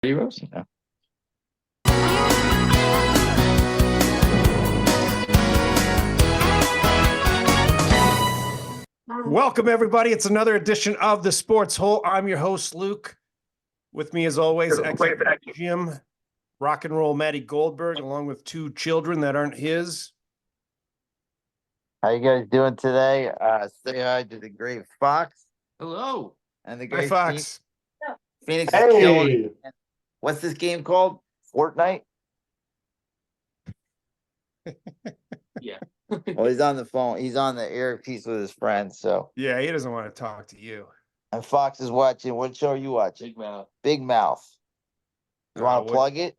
Brady Roasted now. Welcome, everybody. It's another edition of the Sports Hole. I'm your host, Luke. With me, as always, Jim, rock and roll Matty Goldberg, along with two children that aren't his. How you guys doing today? Say hi to the great Fox. Hello. And the Hi, great Fox. Phoenix is killing. What's this game called? Fortnite? Yeah. Well, he's on the phone. He's on the earpiece with his friends. So, Yeah, he doesn't want to talk to you. and Fox is watching. What show are you watching? Big Mouth. Big Mouth. You want to plug it?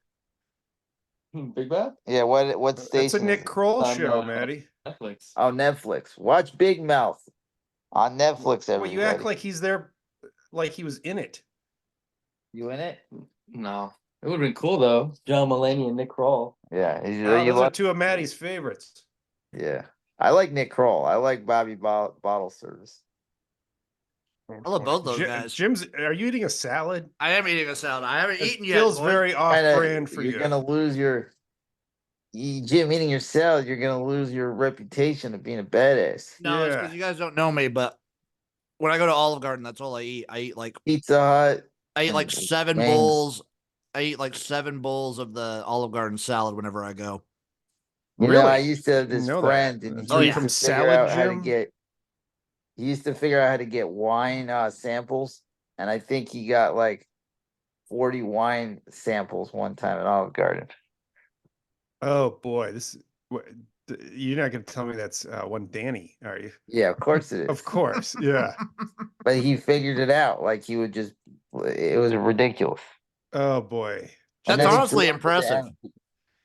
Big Mouth? Yeah. What station? It's a Nick Kroll On, show, Matty. Netflix. Oh, Netflix. Watch Big Mouth on Netflix. Well, Everybody. you act like he's there, like he was in it. You in it? No. It would have been cool, though. John Mulaney and Nick Kroll. Yeah. Those are two of Matty's favorites. Yeah. I like Nick Kroll. I like Bobby Bottle Service. I love both those guys. Jim's, are you eating a salad? I am eating a salad. I haven't eaten yet. Feels boys. very off-brand for you. You're gonna lose your Jim eating your salad. You're gonna lose your reputation of being a badass. No, it's because you guys don't know me. But when I go to Olive Garden, that's all I eat. I eat like Pizza Hut. I eat like 7 wings. bowls. I eat like 7 bowls of the Olive Garden salad whenever I go. You know, I used to have this friend, and he used from to figure Salad out how to Jim? get. He used to figure out how to get wine samples, and I think he got like 40 wine samples one time at Olive Garden. Oh boy, you're not going to tell me that's one Danny, are you? Yeah, of course it is. Of course, yeah. But he figured it out. Like he would just, it was ridiculous. Oh boy, that's honestly impressive.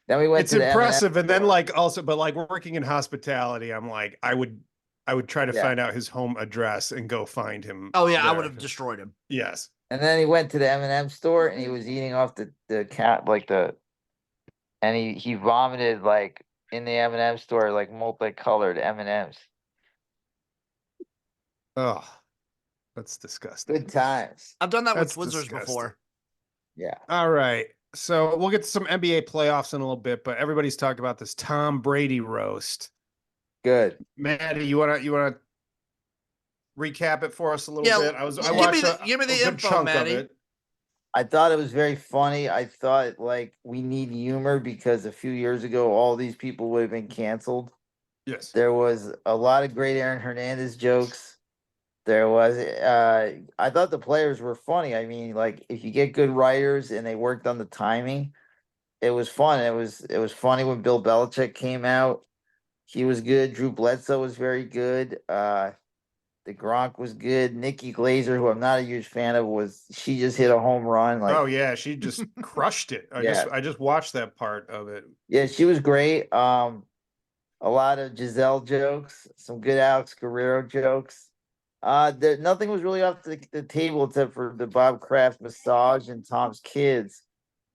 Then we went. It's impressive, and then like also, but like working in hospitality, I'm like, I would try to find out his home address and go find him. Oh yeah, I would have destroyed him. Yes. And then he went to the M&M store and he was eating off the cat and he vomited like in the M&M store like multicolored M&Ms. Oh, that's disgusting. Good times. I've done that with Twizzlers before. Yeah. All right. So we'll get to some NBA playoffs in a little bit, but everybody's talked about this Tom Brady roast. Good. Maddie, you wanna recap it for us a little bit? I watched give me the good info, chunk Maddie. of it. I thought it was very funny. I thought like we need humor because a few years ago all these people would have been canceled. Yes. There was a lot of great Aaron Hernandez jokes. There was I thought the players were funny. I mean, like if you get good writers and they worked on the timing, it was fun. It was funny when Bill Belichick came out. He was good. Drew Bledsoe was very good. The Gronk was good. Nikki Glazer, who I'm not a huge fan of, she just hit a home run. Like, oh yeah, she just crushed it. I just watched that part of it. Yeah, she was great. A lot of Giselle jokes, some good Alex Guerrero jokes. Nothing was really off the table except for the Bob Kraft massage and Tom's kids.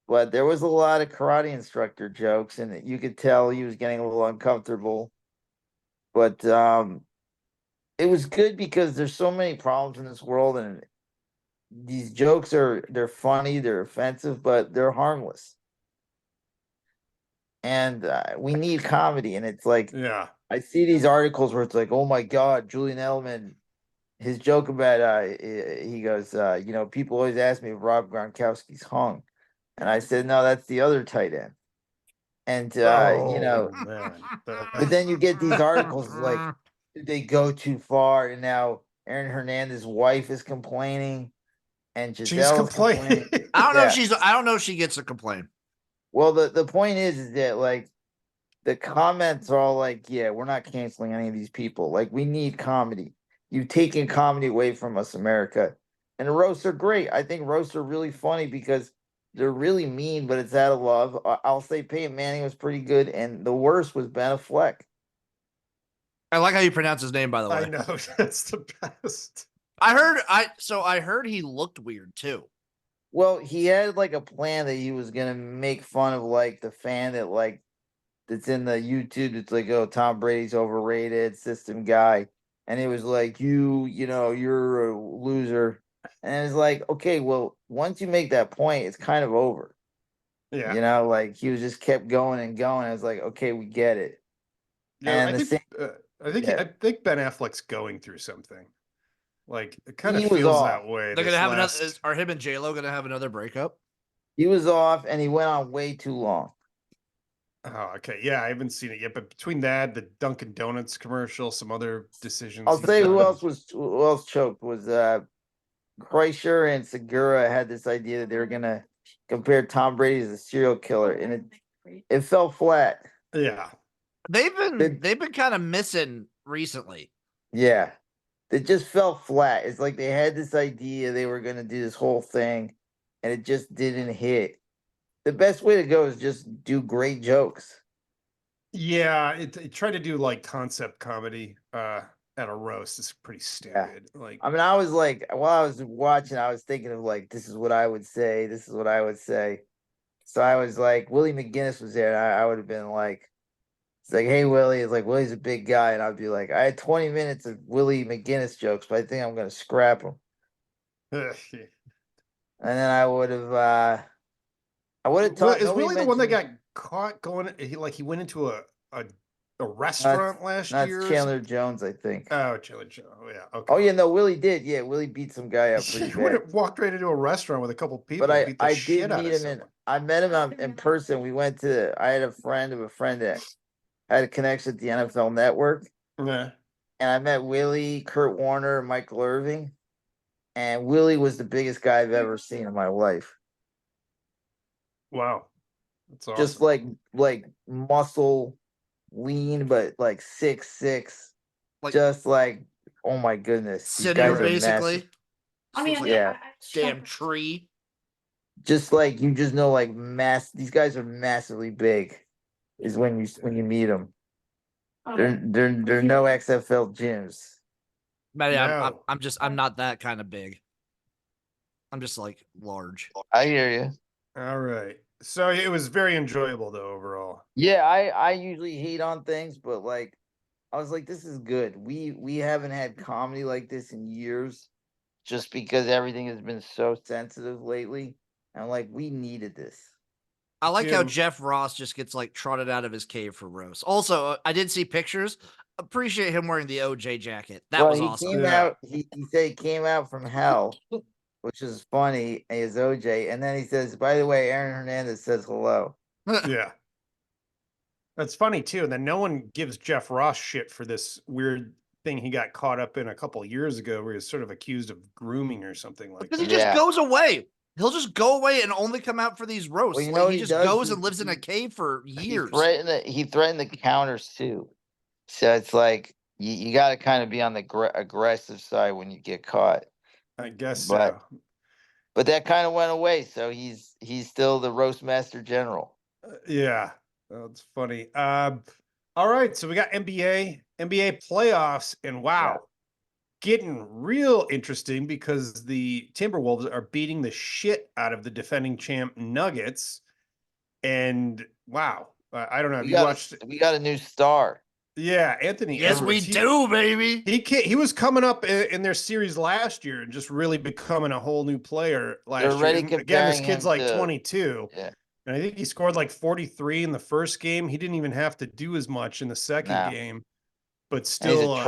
But there was a lot of karate instructor jokes, and you could tell he was getting a little uncomfortable. But it was good because there's so many problems in this world, and these jokes they're funny, they're offensive, but they're harmless. And we need comedy, and it's like, I see these articles where it's like, oh my God, Julian Edelman, his joke about he goes, people always ask me if Rob Gronkowski's hung, and I said, no, that's the other tight end. And but then you get these articles like, did they go too far? And now Aaron Hernandez's wife is complaining, and Giselle is complaining. I don't know if she gets a complaint. Well, the point is that like the comments are all like, yeah, we're not canceling any of these people. Like, we need comedy. You've taken comedy away from us, America. And the roasts are great. I think roasts are really funny because they're really mean, but it's out of love. I'll say Peyton Manning was pretty good, and the worst was Ben Affleck. I like how you pronounce his name, by the way. I know, that's the best. I heard he looked weird too. Well, he had like a plan that he was gonna make fun of like the fan that like that's in the YouTube. It's like, oh, Tom Brady's overrated, system guy. And it was like, you're a loser. And it's like, okay, well, once you make that point, it's kind of over. Yeah. You know, like he was just kept going and going. I was like, okay, we get it. Yeah, And the same, I think Ben Affleck's going through something. Like it kind of he was feels off. that way. They're this gonna have another. last- Are him and J Lo gonna have another breakup? He was off, and he went on way too long. Oh, okay. Yeah, I haven't seen it yet, but between that, the Dunkin' Donuts commercial, some other decisions. I'll he's say who done. else choked was Kreischer and Segura had this idea that they were gonna compare Tom Brady as a serial killer, and it fell flat. Yeah. They've They- been kind of missing recently. Yeah, it just fell flat. It's like they had this idea they were gonna do this whole thing, and it just didn't hit. The best way to go is just do great jokes. Yeah, it tried to do like concept comedy at a roast. It's pretty stupid. Like I mean, I was like, while I was watching, I was thinking of like, this is what I would say. This is what I would say. So I was like, Willie McGinnis was there, and I would have been like, it's like, hey, Willie. It's like, Willie's a big guy. And I'd be like, I had 20 minutes of Willie McGinnis jokes, but I think I'm going to scrap them. And then I would have taught. Is Nobody Willie the one that mentioned- got caught going he went into a restaurant last That's year? or Chandler something? Jones, I think. Oh, Chili Joe. Yeah. Okay. Oh, yeah, no, Willie did. Yeah, Willie beat some guy up pretty He would bad. have walked right into a restaurant with a couple people, But beat the I shit did out meet of him in. someone. I met him in person. We went to. I had a friend of a friend that had a connection at the NFL Network, Yeah. and I met Willie, Kurt Warner, Michael Irving, and Willie was the biggest guy I've ever seen in my life. Wow. That's awesome. Just like muscle, lean, but like 6'6", Like just like, oh my goodness, these Cinder, guys are basically. massive. I mean, Yeah. Damn tree. Just like you just know, like these guys are massively big. Is when you meet them. They're no XFL gyms. Matty, No. I'm not that kind of big. I'm just like large. I hear you. All right. So it was very enjoyable though overall. Yeah, I usually hate on things, but like I was like, this is good. We haven't had comedy like this in years, just because everything has been so sensitive lately. And like we needed this. I like how Jim. Jeff Ross just gets like trotted out of his cave for roast. Also, I did see pictures. Appreciate him wearing the OJ jacket. That was he awesome. came Yeah. out. He said he came out from hell, which is funny. As OJ, and then he says, by the way, Aaron Hernandez says hello. Yeah. That's funny too. And then no one gives Jeff Ross shit for this weird thing he got caught up in a couple of years ago where he was sort of accused of grooming or something like Because he that. just Yeah. goes away. He'll just go away and only come out for these roasts. you Like, know what he he just does? goes He- and lives in a he- cave for years. He threatened the counters too. So it's like you got to kind of be on the aggressive side when you get caught. I guess But- so. But that kind of went away. So he's still the roast master general. Yeah. That's funny. All right. So we got NBA playoffs, and wow. Getting real interesting because the Timberwolves are beating the shit out of the defending champ Nuggets. And wow, I don't know. Have you watched? We got a new star. Yeah, Anthony. Yes, we Edwards, do, baby. He was coming up in their series last year and just really becoming a whole new player last year. already And again, this comparing kid's him like to- 22. Yeah. And I think he scored like 43 in the first game. He didn't even have to do as much in the second No. game, but And still, he's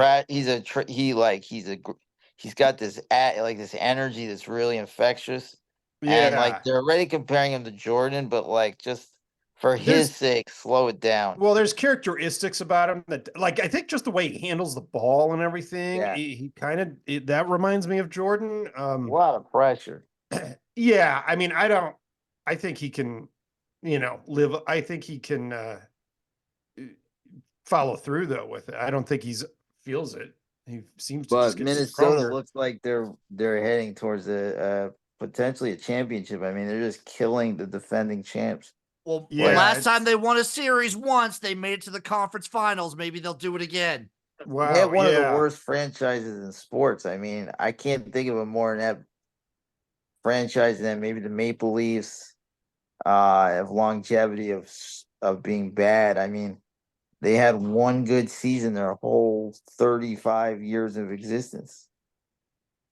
got this this energy that's really infectious. yeah. And like they're already comparing him to Jordan, but like just for his sake, slow it down. Well, there's characteristics about him that, like, I think just the way he handles the ball and everything, Yeah. he kind of that reminds me of Jordan. A lot of pressure. Yeah, I mean, I think he can, live. I think he can follow through though with it. I don't think feels it. He seems to just But get Minnesota stronger. looks like they're heading towards potentially a championship. I mean, they're just killing the defending champs. Well, Yeah, last time it's- they won a series once, they made it to the conference finals. Maybe they'll do it again. Wow, They have one of the yeah. worst franchises in sports. I mean, I can't think of a more inept franchise than maybe the Maple Leafs of longevity of being bad. I mean, they had one good season their whole 35 years of existence.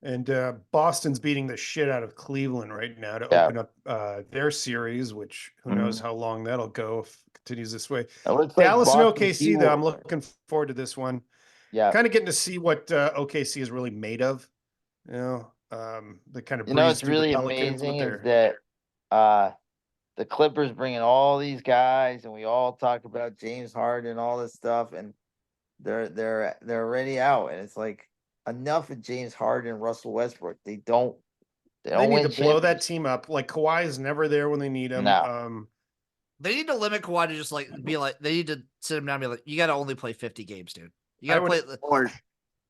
And Boston's beating the shit out of Cleveland right now to Yeah. open up their series, which who knows how long that'll go if it continues this way. It looks like Dallas and Boston OKC, though, I'm T-Wolves. looking forward to this one. Yeah. Kind of getting to see what OKC is really made of. You know, they kind of You know, breeze it's through really the Pelicans with amazing is their. that the Clippers bringing all these guys, and we all talk about James Harden and all this stuff, and they're already out, and it's like enough of James Harden and Russell Westbrook. They don't They need win to blow that championships. team up. Like Kawhi is never there when they need him. No. They need to limit Kawhi to just like be like they need to sit him down and be like, you got to only play 50 games, dude. You I got to would- play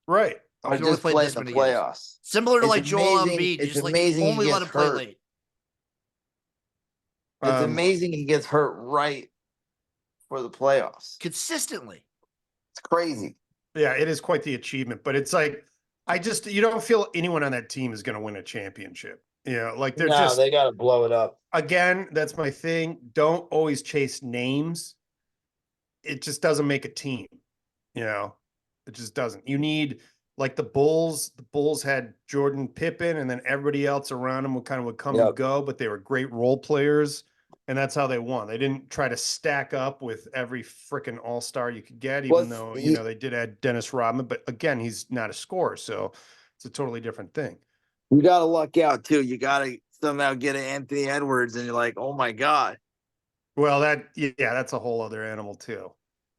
Right. Or You only just played play this in the many games. playoffs. similar to It's like Joel amazing- Embiid. You it's just like amazing he only let gets him play hurt. late. It's amazing he gets hurt right for the playoffs. Consistently. It's crazy. Yeah, it is quite the achievement, but it's like you don't feel anyone on that team is going to win a championship. You know, like they're just they got to blow it up. again, that's my thing. Don't always chase names. It just doesn't make a team. You know, it just doesn't. You need like the Bulls. The Bulls had Jordan Pippen, and then everybody else around them would come and Yep. go, but they were great role players, and that's how they won. They didn't try to stack up with every freaking all-star you could get, even though they did add Dennis Rodman. But again, he's not a scorer, so it's a totally different thing. You got to luck out too. You got to somehow get an Anthony Edwards, and you're like, oh my god. Well, that's a whole other animal too.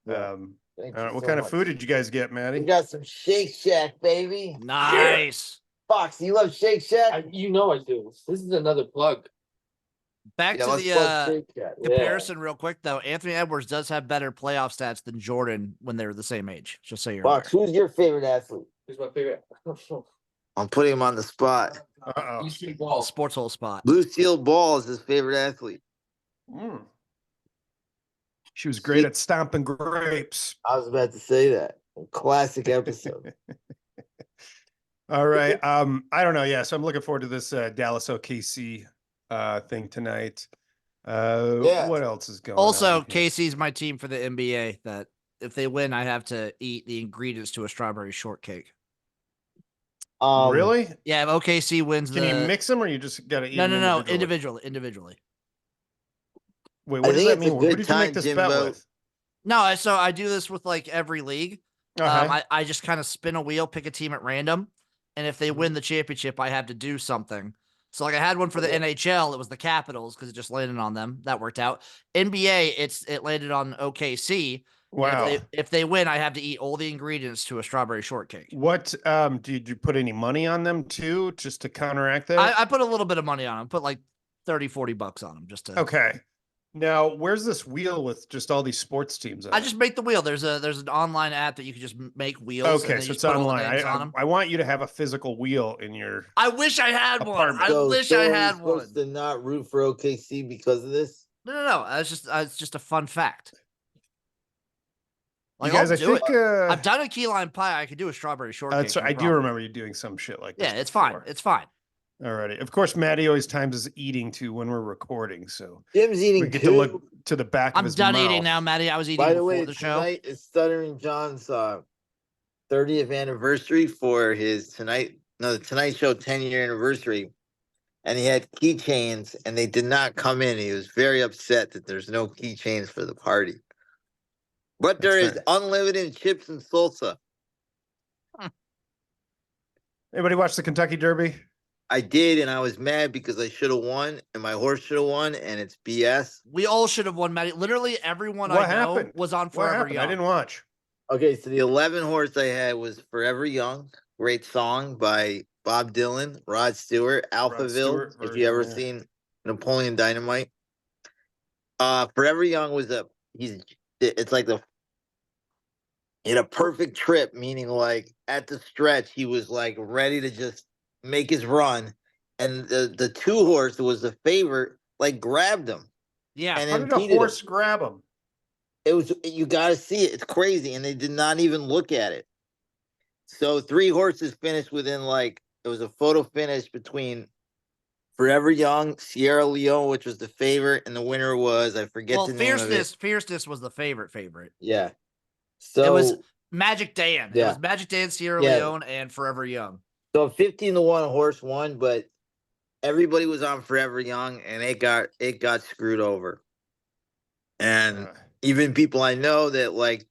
Yeah. Thank you What so kind of much. food did you guys get, Maddie? We got some Shake Shack, baby. Nice. Fox, you love Shake Shack? You know I do. This is another plug. Back to let's the plug Shake Shack. comparison real quick though. Anthony Edwards does have better playoff stats than Jordan when they were the same age. Just so you're Fox, aware. who's your favorite athlete? Who's my favorite? I'm putting him on the spot. Uh-oh. You see balls. Sports hole spot. Lucille Ball is his favorite athlete. Mm. She was great at stomping grapes. I was about to say that. Classic episode. All right. I don't know. Yeah. So I'm looking forward to this Dallas OKC thing tonight. What else is going on? Also, here? KC's my team for the NBA. That if they win, I have to eat the ingredients to a strawberry shortcake. Really? Yeah, if OKC wins, Can you mix them, or you just got to eat? No, them individually. Wait, what does that mean? Who did you make this bet with? No, so I do this with like every league. Okay. I just kind of spin a wheel, pick a team at random, and if they win the championship, I have to do something. So like I had one for the NHL, it was the Capitals because it just landed on them. That worked out. NBA, it landed on OKC. Wow. If they win, I have to eat all the ingredients to a strawberry shortcake. What did you put any money on them too, just to counteract that? I put a little bit of money on them. Put like $30-$40 on them just to. Okay. Now, where's this wheel with just all these sports teams on I it? just make the wheel. There's an online app that you can just make wheels. Okay, and so you it's put all the online. names on 'em. I want you to have a physical wheel in your. I wish I had one. apartment. I wish I had one. Supposed to not root for OKC because of this? No. It's just a fun fact. Like, You guys, I'll I do think it. I've done a key lime pie. I could do a strawberry shortcake. that's right. no I do problem. remember you doing some shit like this. Yeah, it's fine. before. It's fine. Alrighty. Of course, Maddie always times his eating too when we're recording, so Jim's we eating get two. to look to the back of I'm his done mouth. eating now, Maddie. I was eating By the before way, the show. tonight is Stuttering John's 30th anniversary for his Tonight Show 10-year anniversary. And he had keychains, and they did not come in. He was very upset that there's no keychains for the party. But there is fair. unlimited chips and salsa. Anybody watch the Kentucky Derby? I did, and I was mad because I should have won, and my horse should have won, and it's BS. We all should have won, Maddie. Literally everyone What I know happened? was on What Forever happened? Young. I didn't watch. Okay, so the 11 horse I had was Forever Young. Great song by Bob Dylan, Rod Stewart, Alphaville. Stewart If you ever version, yeah. seen Napoleon Dynamite. Forever Young was it's like he had a perfect trip, meaning like at the stretch, he was like ready to just make his run. And the two horse that was the favorite, like grabbed him. Yeah. And How did a impeded him. horse grab him? You gotta see it. It's crazy. And they did not even look at it. So 3 horses finished within it was a photo finish between Forever Young, Sierra Leone, which was the favorite, and the winner was, I forget the name of it. Fierceness was the favorite. Yeah. So It was Magic Dan. Yeah. It was Magic Dan, Sierra Yeah. Leone, and Forever Young. So 15-1 horse won, but everybody was on Forever Young, and it got screwed over. And even people I know that like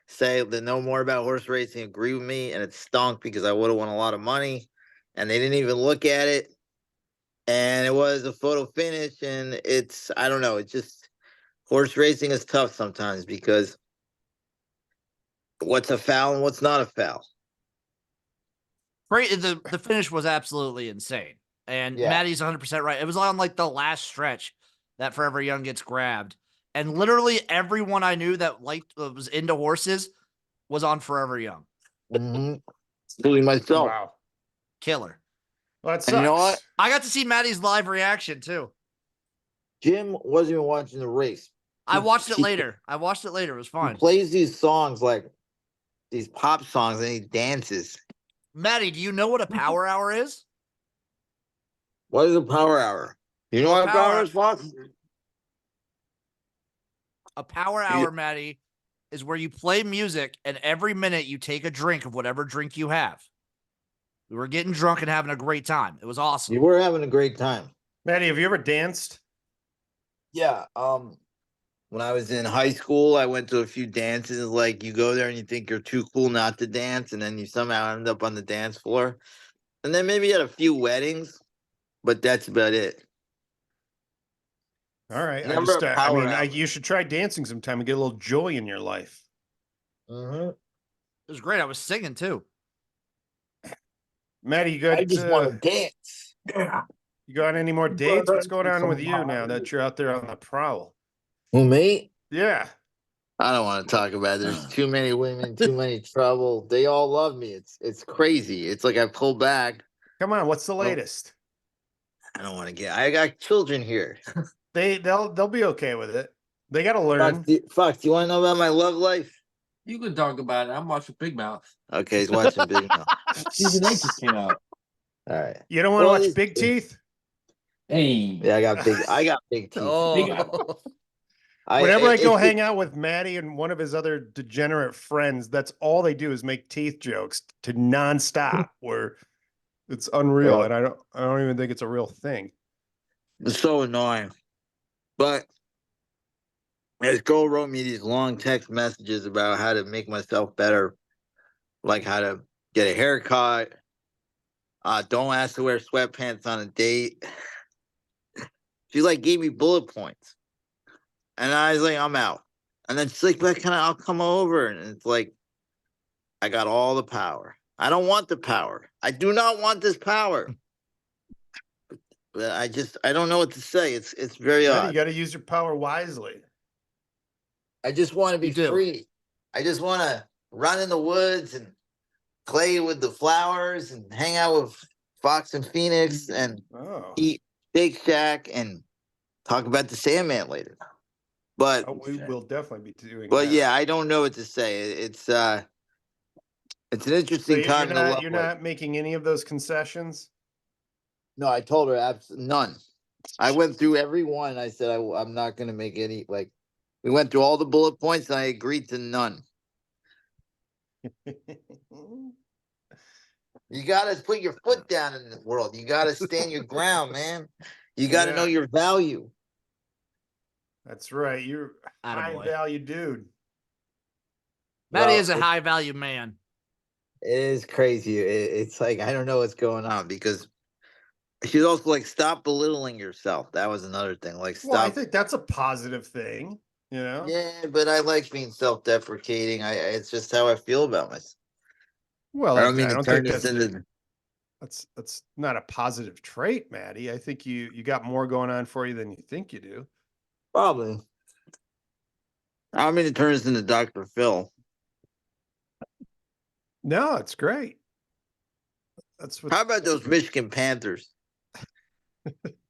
say that know more about horse racing agree with me, and it stunk because I would have won a lot of money, and they didn't even look at it, and it was a photo finish, and it's I don't know, it's just horse racing is tough sometimes because what's a foul and what's not a foul. Great. The finish was absolutely insane. And Yeah. Maddie's 100% right. It was on like the last stretch that Forever Young gets grabbed. And literally everyone I knew that was into horses was on Forever Young. Mm-hmm. Including myself. Wow. Killer. Well, that sucks. And you know what? I got to see Maddie's live reaction too. Jim wasn't even watching the race. I watched it later. It was He fun. plays these songs like these pop songs and he dances. Maddie, do you know what a power hour is? What is a power hour? You know Well, what a power hour is, Fox? A power hour, Maddie, is where you play music and every minute you take a drink of whatever drink you have. We were getting drunk and having a great time. It was awesome. You were having a great time. Maddie, have you ever danced? Yeah. When I was in high school, I went to a few dances. Like you go there and you think you're too cool not to dance, and then you somehow end up on the dance floor. And then maybe at a few weddings, but that's about it. All right. Never a power hour. You should try dancing sometime and get a little joy in your life. Mm-hmm. It was great. I was singing too. Maddie, you got I just want to dance. you got any more dates? What's going on with you now that you're out there on the prowl? Who, me? Yeah. I don't want to talk about it. There's too many women, too many trouble. They all love me. It's crazy. It's like I pull back. Come on, what's the latest? I don't want to get. I got children here. They'll be okay with it. They got to learn. Fox, do you want to know about my love life? You can talk about it. I'm watching Big Mouth. Okay, he's watching Big Mouth. Season 8 just came out. All right. You don't want to watch Big Teeth? Hey. Yeah, I got big teeth. Oh, Whenever I go hang out with Matty and one of his other degenerate friends, that's all they do is make teeth jokes to nonstop. Where it's unreal, Yeah. and I don't even think it's a real thing. It's so annoying. But this girl wrote me these long text messages about how to make myself better, like how to get a haircut. Don't ask to wear sweatpants on a date. She like gave me bullet points. And I was like, I'm out. And then she's like, but I'll come over. And it's like, I got all the power. I don't want the power. I do not want this power. But I don't know what to say. It's very Matty, odd. you got to use your power wisely. I just want to be You do. free. I just want to run in the woods and play with the flowers and hang out with Fox and Phoenix and Oh, eat Shake Shack and talk about the Sandman later. But we will definitely be doing. But that. yeah, I don't know what to say. It's an So interesting time in the love you're life. not making any of those concessions. No, I told her none. I went through every one. I said I'm not going to make any. Like we went through all the bullet points, and I agreed to none. You got to put your foot down in the world. You got to stand your ground, man. You got to know your value. That's right. You're a high Attaboy. value dude. Maddie Well, is a high value man. It is crazy. It's like I don't know what's going on because she's also like stop belittling yourself. That was another thing. Like stop. Well, I think that's a positive thing. You know. Yeah, but I like being self-deprecating. It's just how I feel about myself. Well, I don't mean I to don't turn think this into. that's not a positive trait, Maddie. I think you got more going on for you than you think you do. Probably. I don't mean to turn this into Dr. Phil. No, it's great. That's what. How about those Michigan Panthers?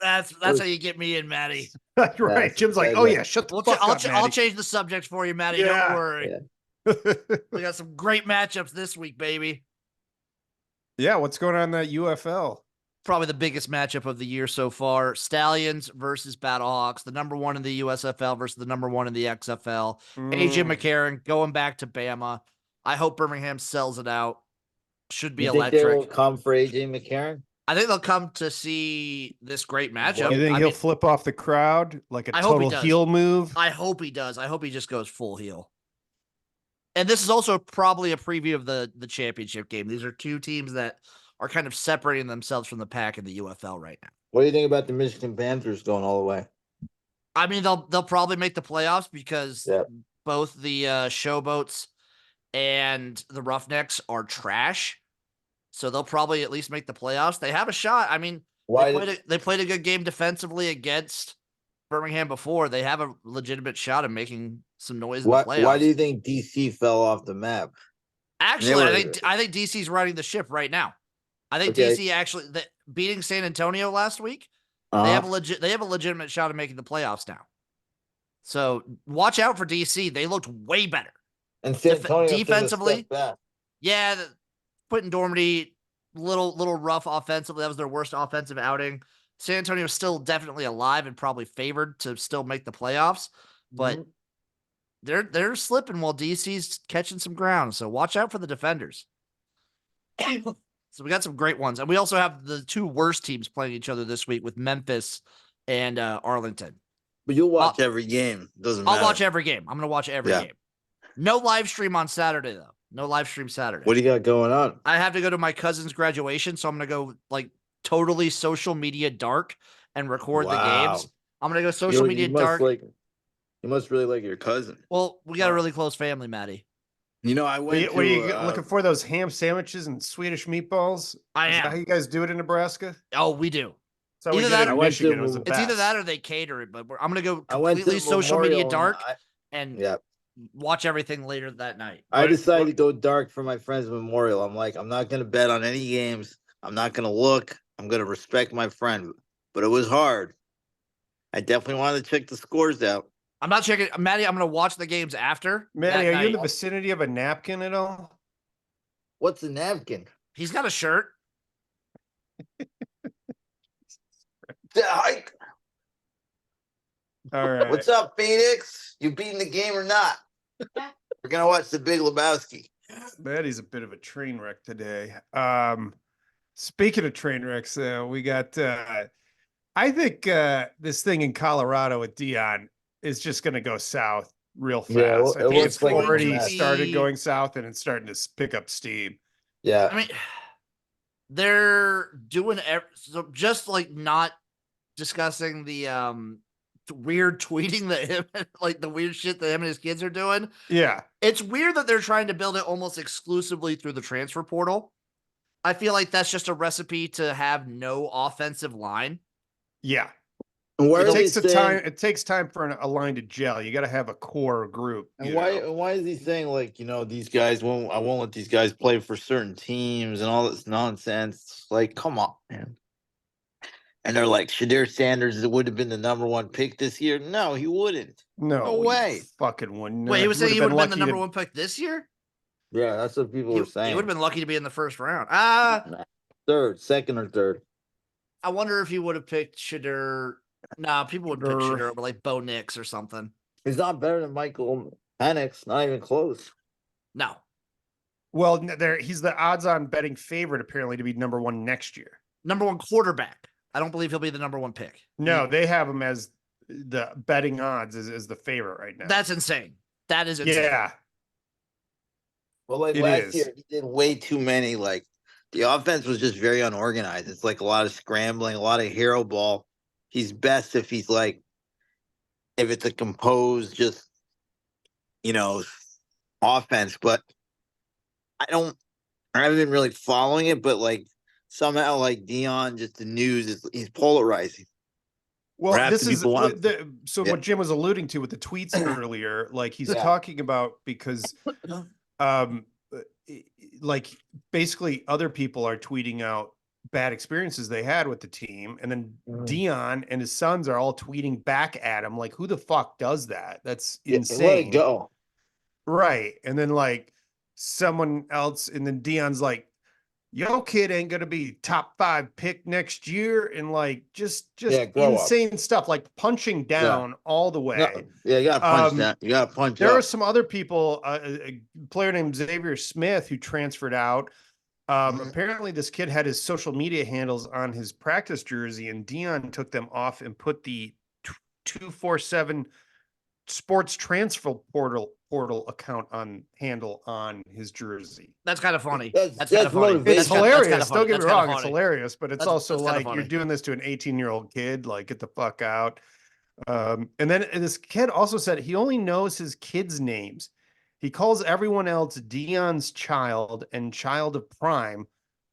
That's how you get me in, Maddie. Right. That's Jim's like, oh yeah, shut the fuck up, I'll Maddie. change the subject for you, Maddie. Yeah. Don't worry. Yeah. We got some great matchups this week, baby. Yeah, what's going on in that UFL? Probably the biggest matchup of the year so far. Stallions versus Battlehawks, the number one in the USFL versus the number one in the XFL. AJ McCarron going back to Bama. I hope Birmingham sells it out. should be You think they will electric. come for AJ McCarron? I think they'll come to see this great matchup. You think I he'll mean, flip off the crowd like a I hope he total does. heel move? I hope he does. I hope he just goes full heel. And this is also probably a preview of the championship game. These are two teams that are kind of separating themselves from the pack in the UFL right now. What do you think about the Michigan Panthers going all the way? I mean, they'll probably make the playoffs because Yep. both the Showboats and the Roughnecks are trash. So they'll probably at least make the playoffs. They have a shot. I mean, they played a good game defensively against Birmingham before. They have a legitimate shot of making some noise in the playoffs. Why do you think DC fell off the map? Actually, I think DC's riding the ship right now. I think DC actually beating San Antonio last week. They have a legitimate shot of making the playoffs now. So watch out for DC. They looked way better. And San Antonio defensively, back. yeah. Quentin Dormady, little rough offensively. That was their worst offensive outing. San Antonio's still definitely alive and probably favored to still make the playoffs, but they're slipping while DC's catching some ground. So watch out for the defenders. So we got some great ones, and we also have the two worst teams playing each other this week with Memphis and Arlington. But you'll watch every game. Doesn't matter. I'll watch every game. I'm going to watch every game. No live stream on Saturday, though. No live stream Saturday. What do you got going on? I have to go to my cousin's graduation, so I'm going to go like totally social media dark and record the games. I'm going to go social media dark. You must really like your cousin. Well, we got a really close family, Maddie. You know, I went. What are you looking for? Those ham sandwiches and Swedish meatballs? I am. Is that how you guys do it in Nebraska? Oh, we do. So either that, Michigan. It was it's either that or they cater it. But I'm gonna go I went completely to social media Memorial dark and yeah. watch everything later that night. I decided to go dark for my friend's memorial. I'm like, I'm not gonna bet on any games. I'm not gonna look. I'm gonna respect my friend. But it was hard. I definitely wanted to check the scores out. I'm not checking, Maddie. I'm gonna watch the games after. Maddie, are you in the vicinity of a napkin at all? What's a napkin? He's got a shirt. All right. What's up, Phoenix? You beating the game or not? We're gonna watch the Big Lebowski. Maddie's a bit of a train wreck today. Speaking of train wrecks, we got. I think this thing in Colorado with Deion is just going to go south real fast. Yeah, I think it's like already started going south and it's starting to pick up steam. Yeah, I mean, they're doing so just like not discussing the weird tweeting that him, like the weird shit that him and his kids are doing. Yeah, it's weird that they're trying to build it almost exclusively through the transfer portal. I feel like that's just a recipe to have no offensive line. Yeah. It takes time for a line to gel. You got to have a core group. And why is he saying like, these guys I won't let these guys play for certain teams and all this nonsense? Like, come on, man. And they're like, Shadir Sanders would have been the #1 pick this year. No, he wouldn't. No way. Fucking wouldn't. Wait, he was saying he would have been the #1 pick this year? Yeah, that's what people were saying. He would have been lucky to be in the first round. Second or third. I wonder if he would have picked Shadir. Nah, people would pick Shadir over like Bo Nix or something. He's not better than Michael Penix. Not even close. No. Well, he's the odds-on betting favorite apparently to be #1 next year. #1 quarterback. I don't believe he'll be the #1 pick. No, they have him as the betting odds is the favorite right now. That's insane. That is insane. Yeah. Well, like last year, he did way too many. Like the offense was just very unorganized. It's like a lot of scrambling, a lot of hero ball. He's best if he's like, if it's a composed, just, offense. But I haven't been really following it, but like somehow like Deion, just the news he's polarizing. Well, this is what Jim was alluding to with the tweets earlier. Like he's talking about because, like basically other people are tweeting out bad experiences they had with the team, and then Deion and his sons are all tweeting back at him. Like, who the fuck does that? That's insane. Let it go. Right, and then like someone else, and then Deion's like, your kid ain't gonna be top 5 pick next year, and like just insane stuff, like punching down all the way. No, you gotta punch that. You gotta punch. There are some other people, a player named Xavier Smith who transferred out. Apparently this kid had his social media handles on his practice jersey, and Deion took them off and put the 247 sports transfer portal account on handle on his jersey. That's kind of funny. That's That's kind of funny. motivation. It's That's hilarious. funny. Don't get me That's kinda wrong, it's funny. hilarious, but it's That's- also that's kinda like you're funny. doing this to an 18-year-old kid. Like, get the fuck out. And then this kid also said he only knows his kids' names. He calls everyone else Deion's child and child of prime,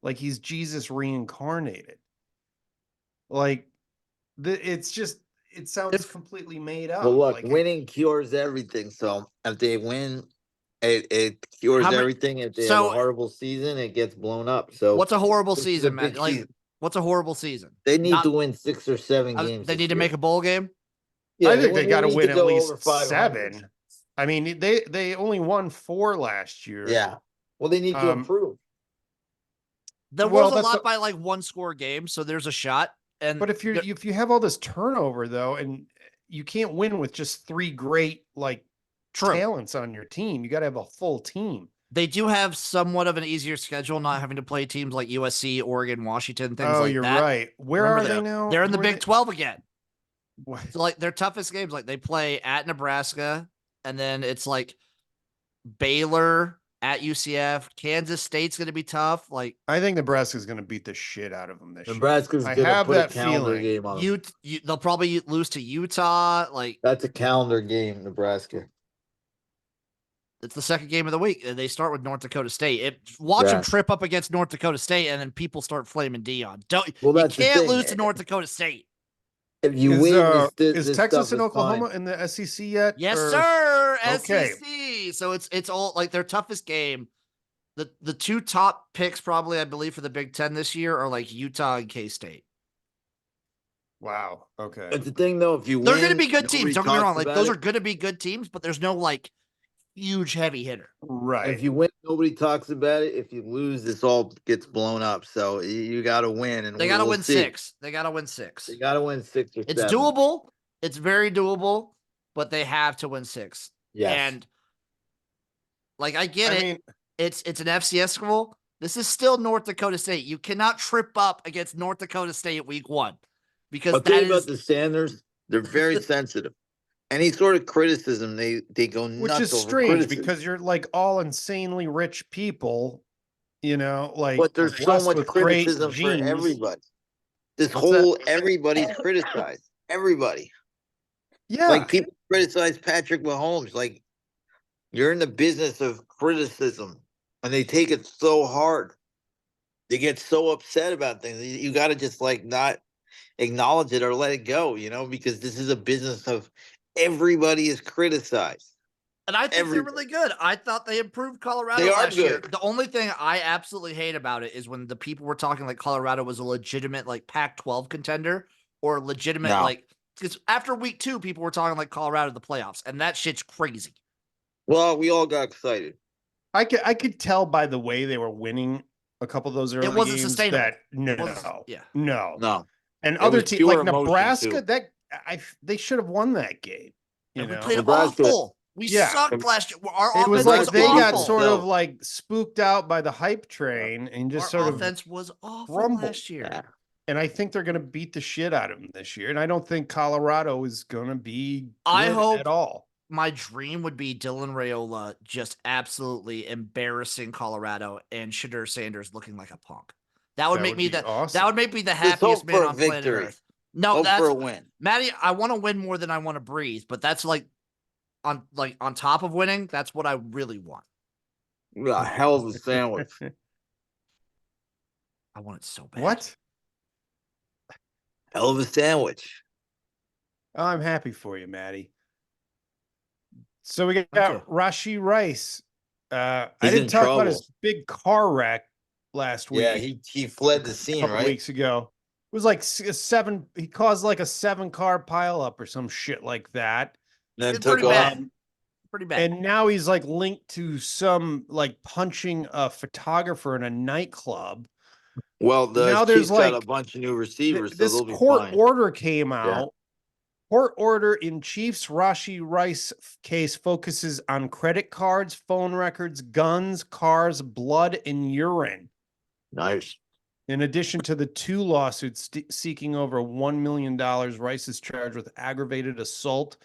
like he's Jesus reincarnated. Like, it's just, it sounds completely made up. Well, look, Like, winning cures everything. So if they win, it cures How many- everything. If they have so- a horrible season, it gets blown up. So What's a horrible this is a season, man? big Like, season. what's a horrible season? They need Not- to win 6 or 7 games. They this need to year. make a bowl game. Yeah, I think they got to need win at go least over 500. 7. I mean, they only won 4 last year. Yeah. Well, they need to Um, improve. There Well, was a that's lot a- by like 1-score games, so there's a shot. And But if you have all this turnover though, and you can't win with just 3 great like True. talents on your team, you got to have a full team. They do have somewhat of an easier schedule, not having to play teams like USC, Oregon, Washington, things Oh, like you're that. right. Where Remember are they that. now? They're in the Who are Big they- 12 again. What? So like their toughest games, like they play at Nebraska, and then it's like Baylor at UCF. Kansas State's going to be tough. Like I think Nebraska's going to beat the shit out of them this year. Nebraska's I going to have put a that calendar feeling. game on them. they'll probably lose to Utah. Like That's a calendar game, Nebraska. it's the second game of the week. They start with North Dakota State. Watch them Yeah. trip up against North Dakota State, and then people start flaming Deion. Well, You that's the can't thing. lose to North Dakota State. If you Is, win, is this Texas stuff and is Oklahoma fine. in the SEC yet? Yes, Or- sir. Okay. SEC. So it's all like their toughest game. The 2 top picks, probably, I believe, for the Big Ten this year are like Utah and K-State. Wow. Okay. But the thing, though, if you They're win, going to be good nobody teams. Don't get me talks wrong. Like about those it. are going to be good teams, but there's no like huge heavy hitter. Right. If you win, nobody talks about it. If you lose, this all gets blown up. So you got to win, and They got to we'll win see. 6. They got to win 6. They got to win 6 or 7. It's doable. It's very doable, but they have to win 6. Yes. And like I get I it. mean, It's an FCS school. This is still North Dakota State. You cannot trip up against North Dakota State week 1 because I'll tell that you about is the Sanders. They're very sensitive. Any sort of criticism, they go nuts. which is over strange criticism. because you're like all insanely rich people, you know, like But there's so blessed much with great criticism for genes. everybody. This What's that? whole everybody's criticized. Everybody. Yeah. Like people criticize Patrick Mahomes. Like you're in the business of criticism, and they take it so hard. They get so upset about things. You got to just like not acknowledge it or let it go, because this is a business of everybody is criticized. and I think they're everybody. really good. I thought they improved Colorado They are last year. good. The only thing I absolutely hate about it is when the people were talking like Colorado was a legitimate like Pac-12 contender or legitimate No. like because after week 2 people were talking like Colorado the playoffs and that shit's crazy. Well, we all got excited. I could tell by the way they were winning a couple of those early wasn't games sustainable. that no, It wasn't- yeah. no. No. And It other was teams pure like emotion, Nebraska, too. they should have won that game. You And we know, played Nebraska- awful. We Yeah. sucked last year. Our it was offense like was they got awful. sort of No. like spooked out by the hype train and just Our sort of. offense was awful crumbled. last year. Yeah. And I think they're going to beat the shit out of them this year. And I don't think Colorado is going to be I good hope- at all. My dream would be Dylan Raiola just absolutely embarrassing Colorado and Shadur Sanders looking like a punk. That would make me be awesome. that would make me the Just happiest hope man for a on planet victory. Earth. No, Hope that's for a win. Maddie. I want to win more than I want to breathe, but that's like on top of winning. That's what I really want. A hell of a sandwich. I want it so bad. What? Hell of a sandwich. Oh, I'm happy for you, Maddie. So we Thank got you. Rashi Rice. I He's didn't in talk about trouble. his big car wreck last week. Yeah, he fled the a scene, couple right? weeks ago. It was like a 7. He caused like a 7-car pileup or some shit like that. Then It's took pretty off. bad. Pretty bad. And now he's like linked to some like punching a photographer in a nightclub. Well, the Now there's, Chiefs got like, a bunch of new receivers, so This they'll be court fine. order came out. Court order in Chiefs Rashi Rice case focuses on credit cards, phone records, guns, cars, blood, and urine. Nice. In addition to the 2 lawsuits seeking over $1 million, Rice is charged with aggravated assault,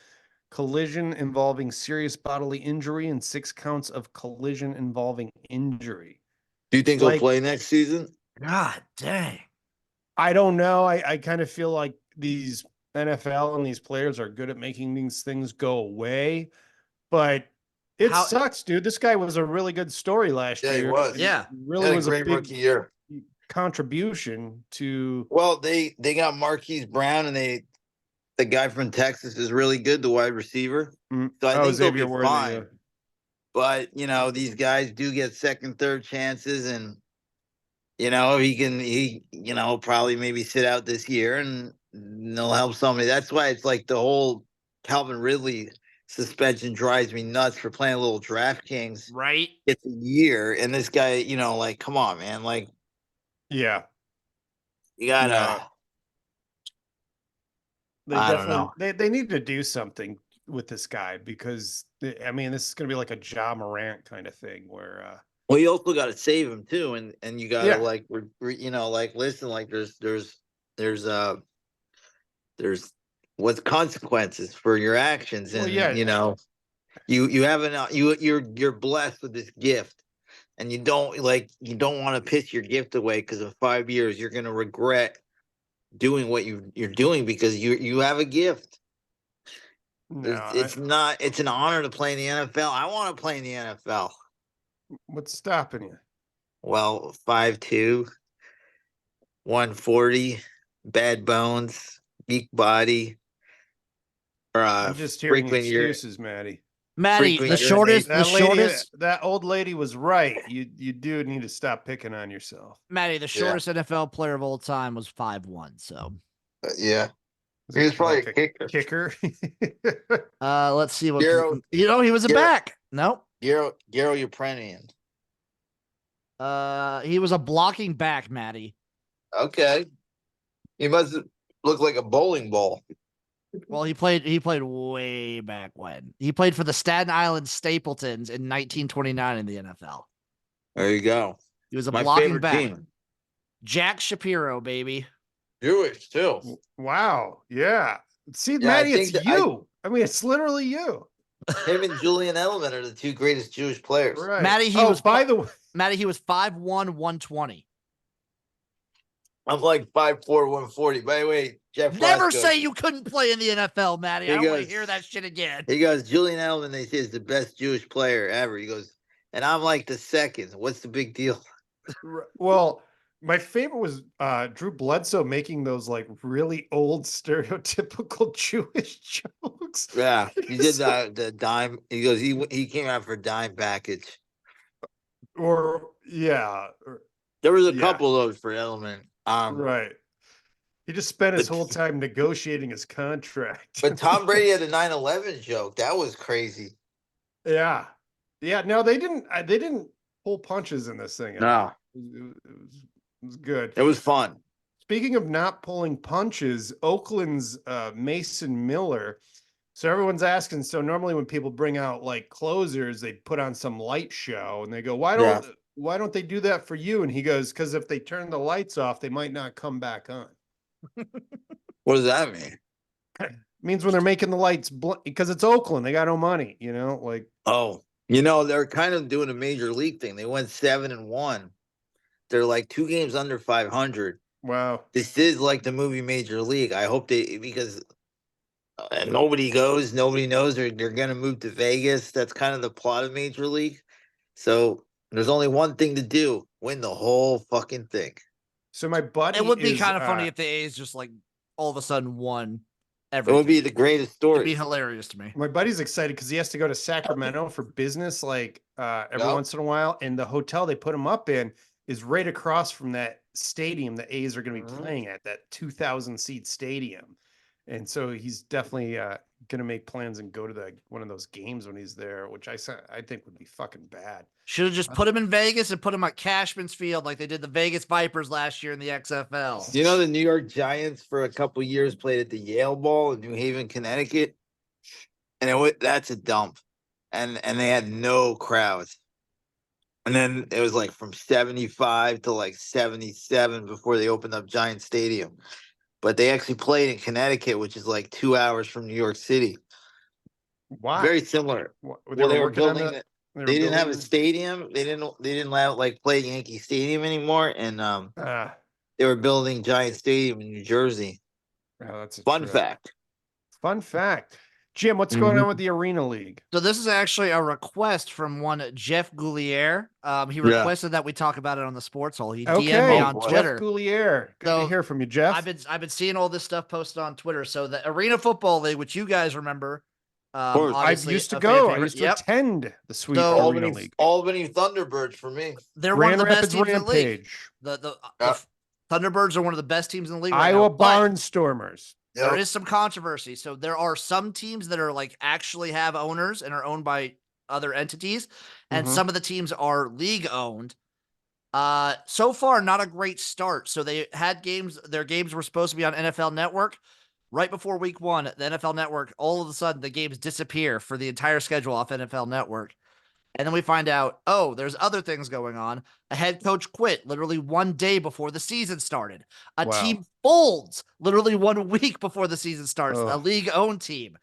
collision involving serious bodily injury, and 6 counts of collision involving injury. Do you think Like- he'll play next season? God dang. I don't know. I kind of feel like these NFL and these players are good at making these things go away, but it How- sucks, dude. This guy was a really good story last Yeah, he year. was. Yeah. Really was a big rookie year. contribution to. Well, they got Marquise Brown, and the guy from Texas is really good, the wide receiver. So I think they'll be Worthy, fine. yeah. But these guys do get second, third chances, and he probably maybe sit out this year, and they'll help somebody. That's why it's like the whole Calvin Ridley suspension drives me nuts for playing a little DraftKings. Right? It's a year, and this guy, like, come on, man, like, Yeah. you gotta. No. They I don't definitely they need to do something with this guy because I mean this is gonna be like a Ja Morant kind of thing where Well, you also got to save him too, and you got to Yeah. like, like listen, like there's what's consequences for your actions, Well, and yeah. you haven't you're blessed with this gift, and you don't want to piss your gift away because in 5 years you're gonna regret doing what you're doing because you have a gift. no, It's an honor to play in the NFL. I want to play in the NFL. what's stopping you? Well, 5'2", 140, bad bones, weak body. I'm just hearing frequent uri- excuses, Maddie. Maddie, Frequent the shortest, That the lady, shortest, that old lady was right. You do need to stop picking on yourself. Maddie, the shortest NFL player of all time was 5'1". So, Yeah. Was He it was probably like a kicker. kicker. let's see what Gero- he was a Gero- back. Nope. Garo Upranian. He was a blocking back, Maddie. Okay. He must look like a bowling ball. Well, he played way back when. He played for the Staten Island Stapletons in 1929 in the NFL. There you go. He was a My blocking favorite back. team. Jack Shapiro, baby. Jewish too. Wow. Yeah. See, Yeah, I Maddie, think it's that you. I mean, it's literally you. Him and Julian Edelman are the 2 greatest Jewish players. Right. Maddie, he was by the way. Maddie, he was 5'1", 120. I'm like 5'4", 140. By the way, Jeff Never Blasco, say you couldn't play in the NFL, Maddie. He I don't want to goes- hear that shit again. He goes, Julian Edelman, they say, is the best Jewish player ever. He goes, and I'm like the second. What's the big deal? Well, my favorite was Drew Bledsoe making those like really old stereotypical Jewish jokes. Yeah, he did the dime. He goes, he came out for a dime package. Or yeah, There was a Yeah. couple of those for Edelman. right. He just spent his but- whole time negotiating his contract. But Tom Brady had a 9/11 joke. That was crazy. yeah, yeah. No, they didn't pull punches in this thing. No, It was good. it was fun. Speaking of not pulling punches, Oakland's Mason Miller. So everyone's asking. So normally when people bring out like closers, they put on some light show and they go, why don't they do that for you? And he goes, because if they turn the lights off, they might not come back on. What does that mean? Means when they're making the lights because it's Oakland, they got no money, like Oh, they're kind of doing a major league thing. They went 7-1. They're like 2 games under 500. wow. This is like the movie Major League. I hope because nobody goes, nobody knows they're going to move to Vegas. That's kind of the plot of Major League. So there's only one thing to do: win the whole fucking thing. So my buddy, It would be is, kind of funny if the A's just like all of a sudden won It everything. would be the greatest It'd be story. hilarious to me. my buddy's excited because he has to go to Sacramento for business, like every Yep. once in a while, and the hotel they put him up in is right across from that stadium the A's are going to be Mhm. playing at, that 2,000 seat stadium, and so he's definitely going to make plans and go to one of those games when he's there, which I think would be fucking bad. Should have just put him in Vegas and put him at Cashman's Field like they did the Vegas Vipers last year in the XFL. The New York Giants for a couple years played at the Yale Ball in New Haven, Connecticut, and that's a dump, and they had no crowds. And then it was like from 75 to like 77 before they opened up Giant Stadium. But they actually played in Connecticut, which is like 2 hours from New York City. Why? Very similar. They Well, they were working on building that. it. They didn't have a stadium. They didn't allow like play Yankee Stadium anymore. And they were building Giant Stadium in New Jersey. Oh, that's a Fun trip. fact. Fun fact. Jim, what's going on with the Arena League? So this is actually a request from one Jeff Goulier. He Yeah. requested that we talk about it on the Sports Hole. He DM'd me Okay, on boy. Twitter. Jeff Goulier. Good to So, hear from you, Jeff. I've been seeing all this stuff posted on Twitter. So the Arena Football League, which you guys remember, course. I obviously used to a go. fan I favorite. used to Yep. attend the sweet So- Arena League. Albany Thunderbirds for me. They're one of Grand the best Rapids teams in the league. Rampage. The Yeah. Thunderbirds are one of the best teams in the league right Iowa now. But Barnstormers. there is some controversy. So there are some teams that are like actually have owners and are owned by other entities, and Mhm. some of the teams are league owned. So far, not a great start. So they had games. Their games were supposed to be on NFL Network. Right before week 1, the NFL Network, all of a sudden the games disappear for the entire schedule off NFL Network. And then we find out, oh, there's other things going on. A head coach quit literally 1 day before the season started. A Wow. team folds literally 1 week before the season starts. A Ugh. league-owned team.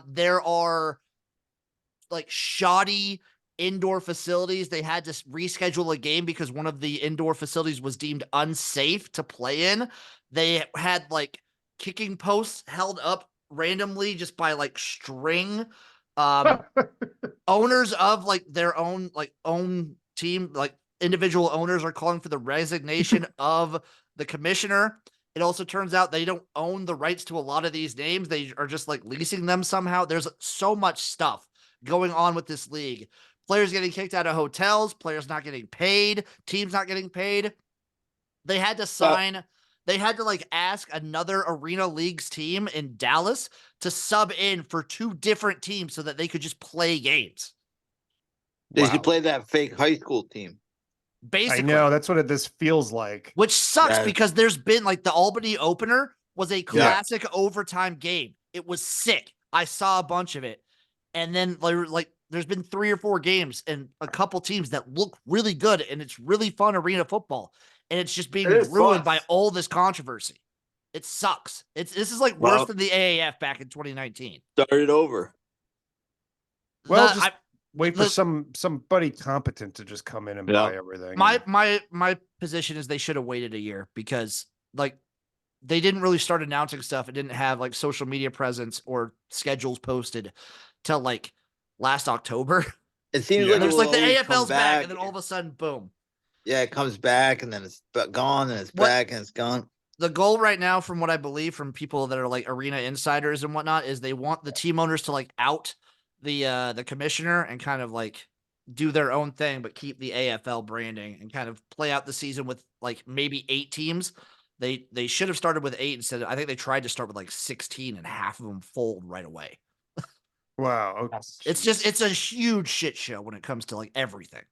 There are like shoddy indoor facilities. They had to reschedule a game because one of the indoor facilities was deemed unsafe to play in. They had like kicking posts held up randomly just by like string. Owners of like their own team, like individual owners, are calling for the resignation of the commissioner. It also turns out they don't own the rights to a lot of these names. They are just like leasing them somehow. There's so much stuff going on with this league. Players getting kicked out of hotels, players not getting paid, teams not getting paid. They had to sign, they had to like ask another Arena Leagues team in Dallas to sub in for 2 different teams so that they could just play games. They Wow. should play that fake high school team. Basically. I know. That's what this feels like. Which sucks Yeah. because there's been like the Albany opener was a classic overtime game. It was sick. I saw a bunch of it. And then like there's been 3 or 4 games and a couple teams that look really good, and it's really fun arena football. And it's just being ruined by all this controversy. It sucks. This is like worse than the AAF back in 2019. Start it over. Well, just wait for somebody competent to just come in and buy everything. My position is they should have waited a year because like they didn't really start announcing stuff. It didn't have like social media presence or schedules posted till like last October. It seems Yeah. like There's it like the will always come AFL's back, and then all of a sudden, boom. Yeah, it comes back and then it's gone and it's back and it's gone. The goal right now, from what I believe from people that are like arena insiders and whatnot, is they want the team owners to like out the commissioner and kind of like do their own thing, but keep the AFL branding and kind of play out the season with like maybe 8 teams. They should have started with 8 instead. I think they tried to start with like 16 and half of them fold right away. Wow. It's a huge shit show when it comes to like everything.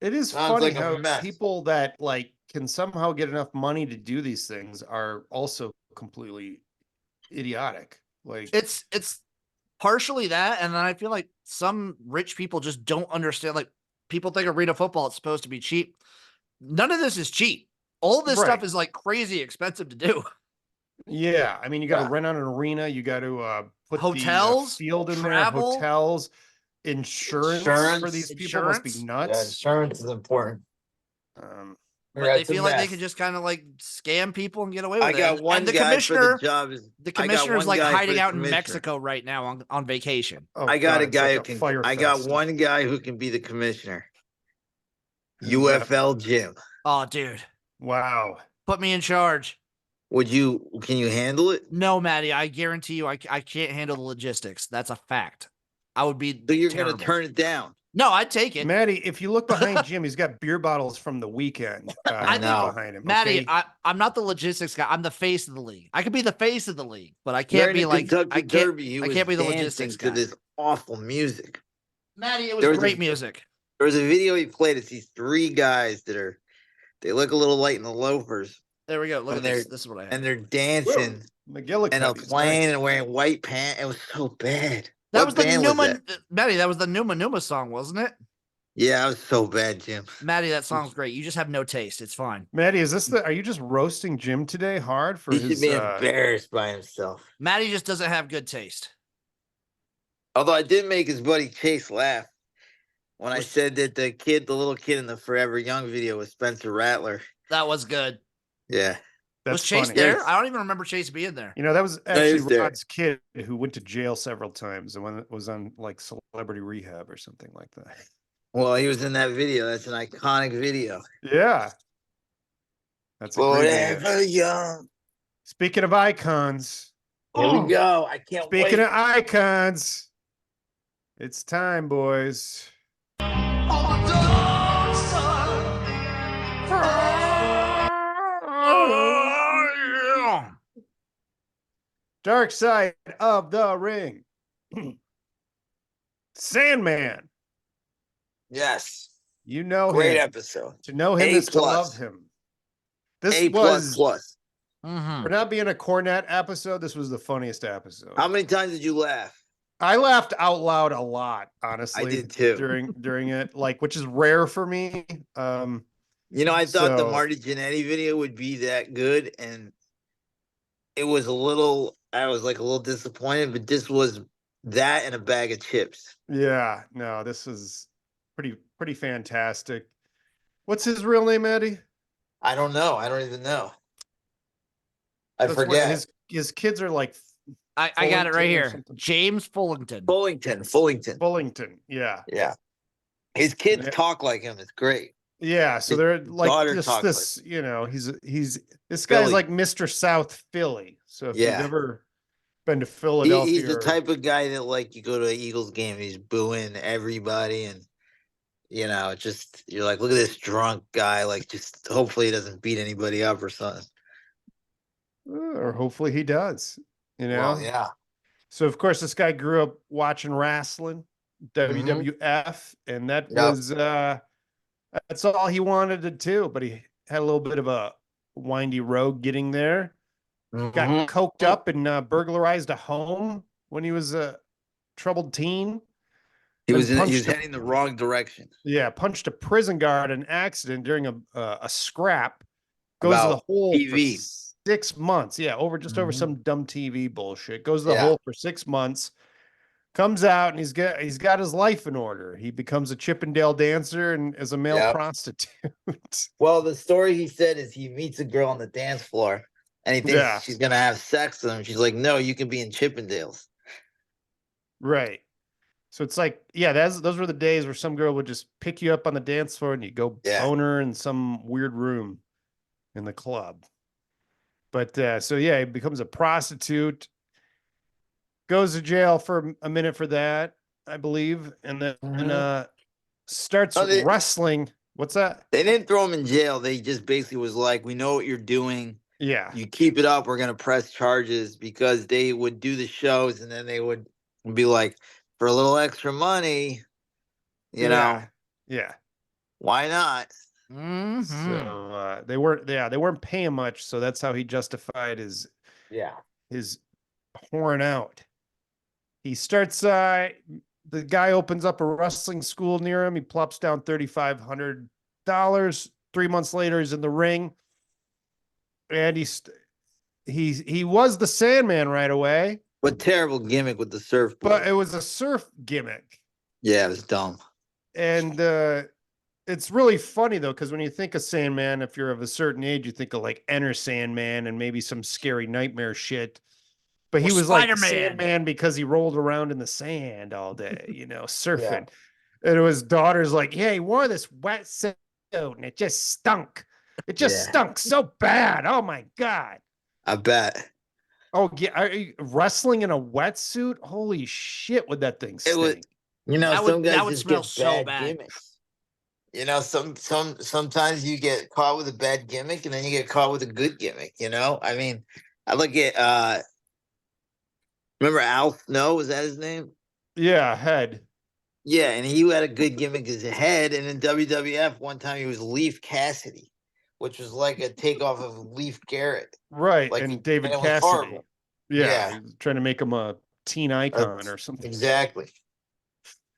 It is Sounds funny like a how mess. people that like can somehow get enough money to do these things are also completely idiotic. Like It's partially that, and then I feel like some rich people just don't understand. Like people think arena football is supposed to be cheap. None of this is cheap. All this Right. stuff is like crazy expensive to do. yeah, I mean, you got to rent out an arena. You got to put Hotels, the field in travel, there. Hotels, insurance for these people must be nuts. Insurance is important. But they feel like they can just kind of like scam people and get away with I it. got one and the guy commissioner, for the job. the commissioner's like hiding out in commissioner. Mexico right now on vacation. Oh, I got God, a it's guy like who can. Fire I got Fest. one guy who can be the commissioner. Who's that? UFL Jim. Oh, dude, Wow. put me in charge. Can you handle it? No, Maddie, I guarantee you, I can't handle the logistics. That's a fact. I would be. So you're terrible. gonna turn it down? No, I'd take it. Maddie, if you look behind Jim, he's got beer bottles from the weekend. I know. Behind him. Maddie, okay? I'm not the logistics guy. I'm the face of the league. I could be the face of the league, but I can't be like I can't be the logistics guy. to this awful music. Maddie, it There was was great a- music. There was a video he played. It's these 3 guys they look a little light in the loafers There we go. Look and at this. This is what I have. and they're dancing McGillicuddy, and they're he's playing nice. and wearing white pants. It was so bad. That What was the band Numa, that? Maddie. That was the Numa Numa song, wasn't it? Yeah, I was so bad, Jim. Maddie, that song's great. You just have no taste. It's fine. Maddie, are you just roasting Jim today hard for He should his be embarrassed by himself. Maddie just doesn't have good taste. Although I did make his buddy Chase laugh when I said that the little kid in the Forever Young video was Spencer Rattler. That was good. Yeah. Was that's Chase funny. there? Yes. I don't even remember Chase being there. You know, that was No, he actually was there. Rod's kid who went to jail several times and when it was on like celebrity rehab or something like that. Well, he was in that video. That's an iconic video. Yeah. That's a great video. Forever Young. Speaking of icons, Here we go. I can't speaking wait. of icons, it's time, boys. Darkside of the Ring. Sandman. Yes. You know Great him. episode. To know him A is to plus. love him. This A was, plus. for not being a Cornette episode, this was the funniest episode. How many times did you laugh? I laughed out loud a lot, honestly. I did too. During it, like, which is rare for me. You know, I thought the So- Marty Jannetty video would be that good, and it was I was like a little disappointed, but this was that and a bag of chips. Yeah, no, this is pretty fantastic. What's his real name, Eddie? I don't know. I don't even know. I That's what- forget. his kids are like I got it right Fullington or here. something. James Fullington. Fullington. Bullington. Yeah. Yeah. His kids Yeah. talk like him. It's great. Yeah, so His they're like daughter just talks this, you know, he's this guy's Philly. like Mr. South Philly. So if Yeah. you've ever been to Philadelphia, He's the or- type of guy that, like, you go to an Eagles game, he's booing everybody, and you know, just you're like, look at this drunk guy. Like, just hopefully he doesn't beat anybody up or something. or hopefully he does, you know. Well, yeah. So of course this guy grew up watching wrestling, WWF, and that Yep. was that's all he wanted to do, but he had a little bit of a windy road getting there. Got Mhm. coked up and burglarized a home when he was a troubled teen. He and was punched a- heading the wrong direction. Yeah, punched a prison guard in an accident during a scrap. Goes to the About hole TV. for 6 months. Yeah, over over Mhm. some dumb TV bullshit. Goes to the Yeah. hole for 6 months. Comes out and he's got his life in order. He becomes a Chippendale dancer and is a male Yep. prostitute. Well, the story he said is he meets a girl on the dance floor, and he thinks Yeah. she's gonna have sex with him. She's like, "No, you can be in Chippendales." Right. So it's like, yeah, those were the days where some girl would just pick you up on the dance floor and you go Yeah. bone her in some weird room in the club. But so yeah, he becomes a prostitute, goes to jail for a minute for that, I believe, and then starts Oh, they- wrestling. What's that? They didn't throw him in jail. They just basically was like, "We know what you're doing. Yeah. You keep it up, we're gonna press charges," because they would do the shows and then they would be like, for a little extra money, you know, Yeah. why not? Mhm. So they weren't paying much, so that's how he justified his Yeah. pouring out. He starts the guy opens up a wrestling school near him. He plops down $3,500. 3 months later, he's in the ring. And he was the Sandman right away, What terrible gimmick with the surfboard. but it was a surf gimmick. Yeah, it was dumb. And it's really funny though, because when you think of Sandman, if you're of a certain age, you think of like Enter Sandman and maybe some scary nightmare shit. But he Or was like Spider-Man. Sandman because he rolled around in the sand all day, you know, surfing. Yeah. And his daughter's like, yeah, he wore this wetsuit and it just stunk. It just Yeah. stunk so bad. Oh my God. I bet. Oh, yeah. Are you wrestling in a wetsuit? Holy shit, would that thing It stink? was, you know, That would- some guys that would just smell get so bad, bad. gimmicks. You know, sometimes you get caught with a bad gimmick and then you get caught with a good gimmick, you know? I mean, I look at remember Al Snow, was that his name? Yeah, head. Yeah, and he had a good gimmick as a head, and in WWF one time he was Leaf Cassidy, which was like a takeoff of Leaf Garrett. Right. Like, and David and it was Cassidy. horrible. Yeah, Yeah. he was trying to make him a teen icon or something. Exactly.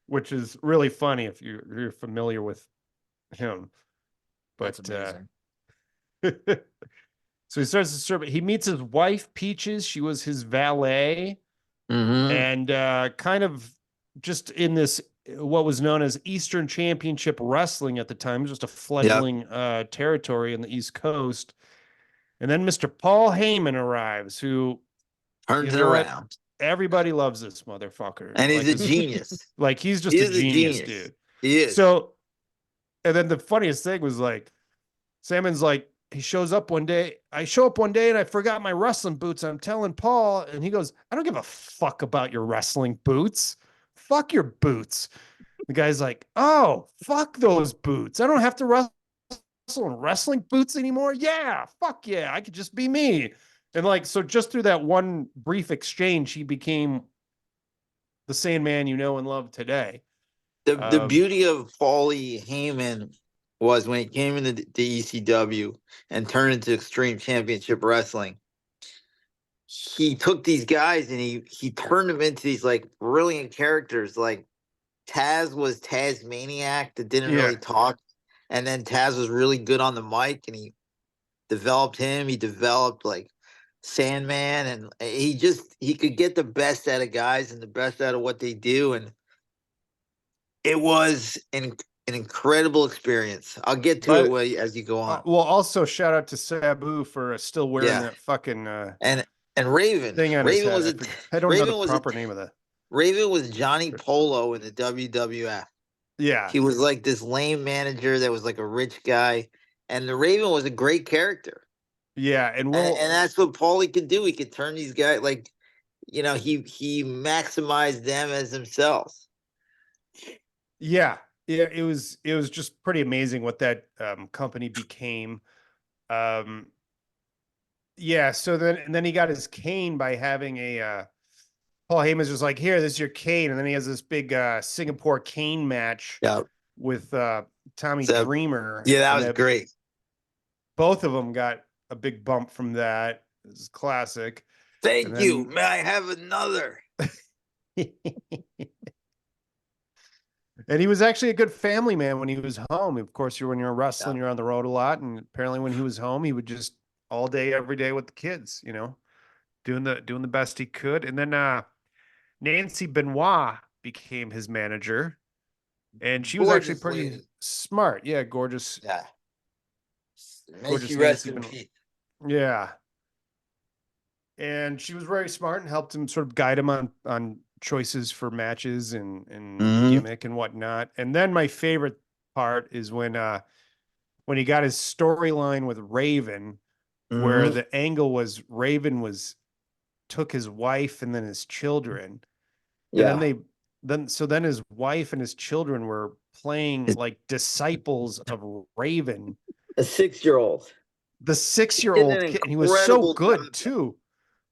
which is really funny if you're familiar with him. That's But amazing. so he starts to serve. He meets his wife Peaches. She was his valet, and kind of just in this what was known as Eastern Championship Wrestling at the time, just a fledgling territory in the East Coast. And then Mr. Paul Heyman arrives, who Turns you it know what? around. Everybody loves this motherfucker. And he's like, a genius. Like he's just He a is a genius, genius. dude. He is. So, and then the funniest thing was like, Sandman's like, he shows up one day. I show up one day and I forgot my wrestling boots. I'm telling Paul, and he goes, I don't give a fuck about your wrestling boots. Fuck your boots. The guy's like, oh, fuck those boots. I don't have to wrestle in wrestling boots anymore. Yeah, fuck yeah. I could just be me. And like, so just through that one brief exchange, he became the Sandman you know and love today. The beauty of Paulie Heyman was when he came into the ECW and turned into Extreme Championship Wrestling. He took these guys and he turned them into these like brilliant characters. Like Taz was Tasmaniac that didn't really talk, and then Taz was really good on the mic, and he developed him. He developed like Sandman, and he could get the best out of guys and the best out of what they do, and it was an incredible experience. I'll get to it as you go on. Well, also shout out to Sabu for still wearing that fucking and Raven thing on his Raven head. was I don't Raven know the proper name of that. Raven was Johnny Polo in the WWF. Yeah, he was like this lame manager that was like a rich guy, and the Raven was a great character. Yeah, and that's what Paulie could do. He could turn these guys like, he maximized them as themselves. Yeah, it was just pretty amazing what that company became. Yeah, so then he got his cane by having a Paul Heyman's just like, here, this is your cane, and then he has this big Singapore cane match with Tommy Dreamer. Yeah, that was great. Both of them got a big bump from that. This is classic. Thank you. May I have another? And he was actually a good family man when he was home. Of course, when you're wrestling, you're on the road a lot. And apparently when he was home, he would just all day, every day with the kids, doing the best he could. And then Nancy Benoit became his manager. And she was actually pretty smart. Yeah, gorgeous. Yeah. Gorgeous Nancy Benoit. Yeah. And she was very smart and helped him sort of guide him on choices for matches and gimmick and whatnot. And then my favorite part is when he got his storyline with Raven, where the angle was Raven took his wife and then his children. Yeah. And then his wife and his children were playing like disciples of Raven. A 6-year-old. The 6-year-old kid, and he was so good too.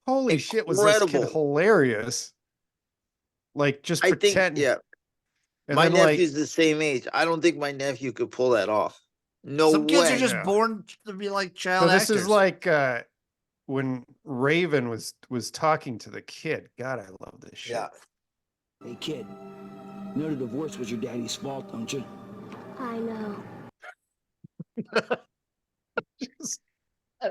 Holy shit, was this kid hilarious? Like just pretend. My nephew's the same age. I don't think my nephew could pull that off. No way. Some kids are just born to be like child actors. This is like when Raven was talking to the kid. God, I love this shit. Yeah. Hey kid, you know the divorce was your daddy's fault, don't you? I know.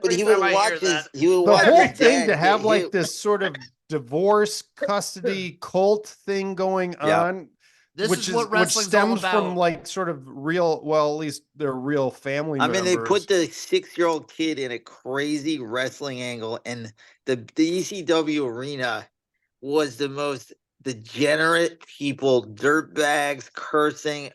But he would watch the whole thing to have like this sort of divorce custody cult thing going on. This is what wrestling's stems all about. from like sort of real, well, at least they're real family members. They put the 6-year-old kid in a crazy wrestling angle, and the ECW arena was the most degenerate people, dirtbags, cursing,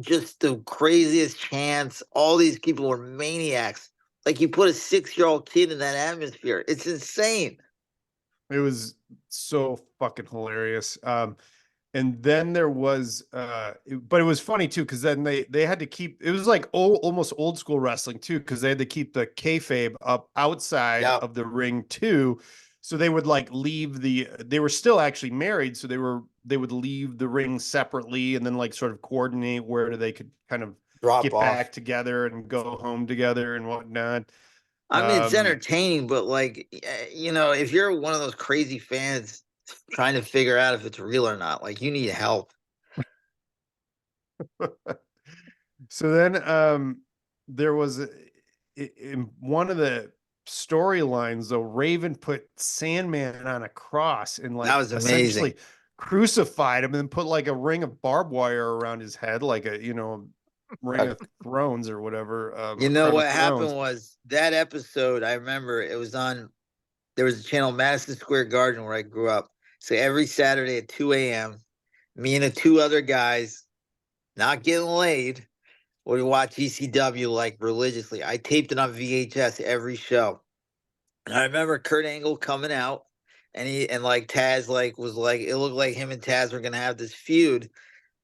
just the craziest chants. All these people were maniacs. Like you put a 6-year-old kid in that atmosphere. It's insane. It was so fucking hilarious. And then there was, but it was funny too, because then they had to keep, it was like almost old school wrestling too, because they had to keep the kayfabe up outside of the ring too. So they would like leave they were still actually married. So they would leave the ring separately and then like sort of coordinate where they could kind of get back together and go home together and whatnot. I mean, it's entertaining, but like, if you're one of those crazy fans, trying to figure out if it's real or not. Like, you need help. So then there was in one of the storylines though, Raven put Sandman on a cross and like That was essentially amazing. crucified him and put like a ring of barbed wire around his head, like a ring of thrones or whatever. You A know crown of what happened thrones. was that episode, I remember it was on, there was a channel, Madison Square Garden, where I grew up. So every Saturday at 2 a.m., me and the two other guys, not getting laid, would watch ECW like religiously. I taped it on VHS every show. And I remember Kurt Angle coming out, and like Taz like was like, it looked like him and Taz were gonna have this feud.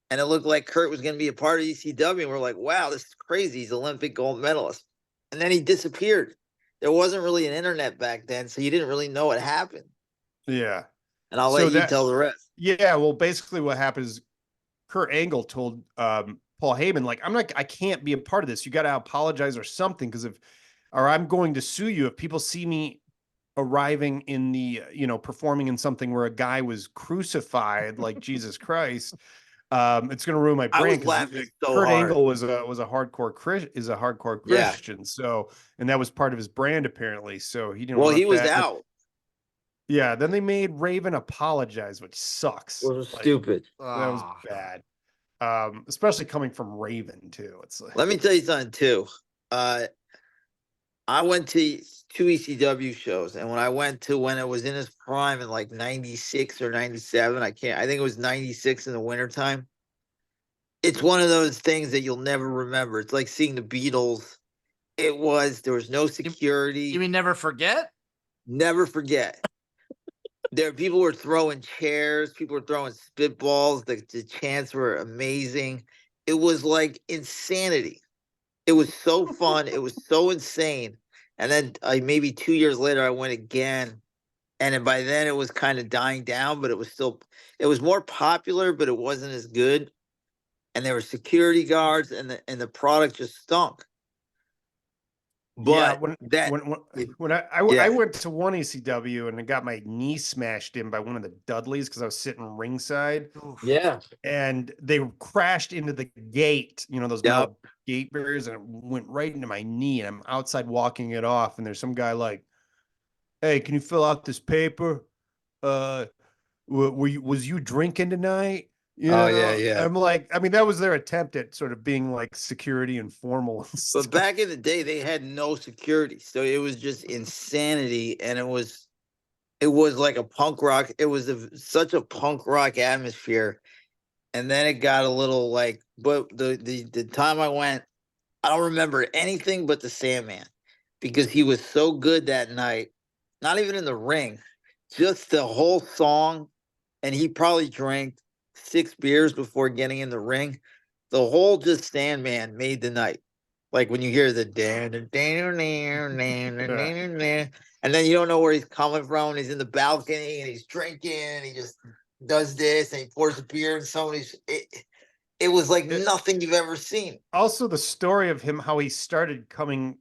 And it looked like Kurt was going to be a part of ECW. And we're like, wow, this is crazy. He's Olympic gold medalist. And then he disappeared. There wasn't really an internet back then, so you didn't really know what happened. Yeah. And I'll So let you tell the rest. Yeah, well, basically what happened is Kurt Angle told Paul Heyman, like, I can't be a part of this. You got to apologize or something, or I'm going to sue you if people see me arriving in the, performing in something where a guy was crucified like Jesus Christ. It's going to ruin my I was brand because laughing so Kurt hard. Angle was a hardcore Yeah. Christian. So, and that was part of his brand apparently. So he didn't Well, want he was that. out. Yeah. Then they made Raven apologize, which sucks. It was Like, stupid. that was Ah. bad. Especially coming from Raven too. It's like, Let me tell you something, too. I went to two ECW shows, and when it was in his prime in like 96 or 97, I think it was 96 in the wintertime. It's one of those things that you'll never remember. It's like seeing the Beatles. There was no security. You mean never forget? Never forget. People were throwing chairs, people were throwing spitballs. The chants were amazing. It was like insanity. It was so fun. It was so insane. And then maybe 2 years later, I went again. And then by then it was kind of dying down, but it was more popular, but it wasn't as good. And there were security guards, and the product just stunk. yeah, But that when I went to one ECW and I got my knee smashed in by one of the Dudleys because I was sitting ringside, yeah. and they crashed into the gate, those Yep. metal gate barriers, and it went right into my knee. And I'm outside walking it off, and there's some guy like, "Hey, can you fill out this paper? Was you drinking tonight?" Yeah. I'm like, I mean, that was their attempt at sort of being like security and formal. And But stuff. back in the day, they had no security, so it was just insanity, and it was like a punk rock. It was such a punk rock atmosphere, and then it got a little like. But the time I went, I don't remember anything but the Sandman, because he was so good that night. Not even in the ring, just the whole song, and he probably drank 6 beers before getting in the ring. The whole just Sandman made the night. Like when you hear the and then you don't know where he's coming from. He's in the balcony and he's drinking and he just does this and he pours a beer and somebody's. It was like nothing you've ever seen. Also, the story of him, how he started coming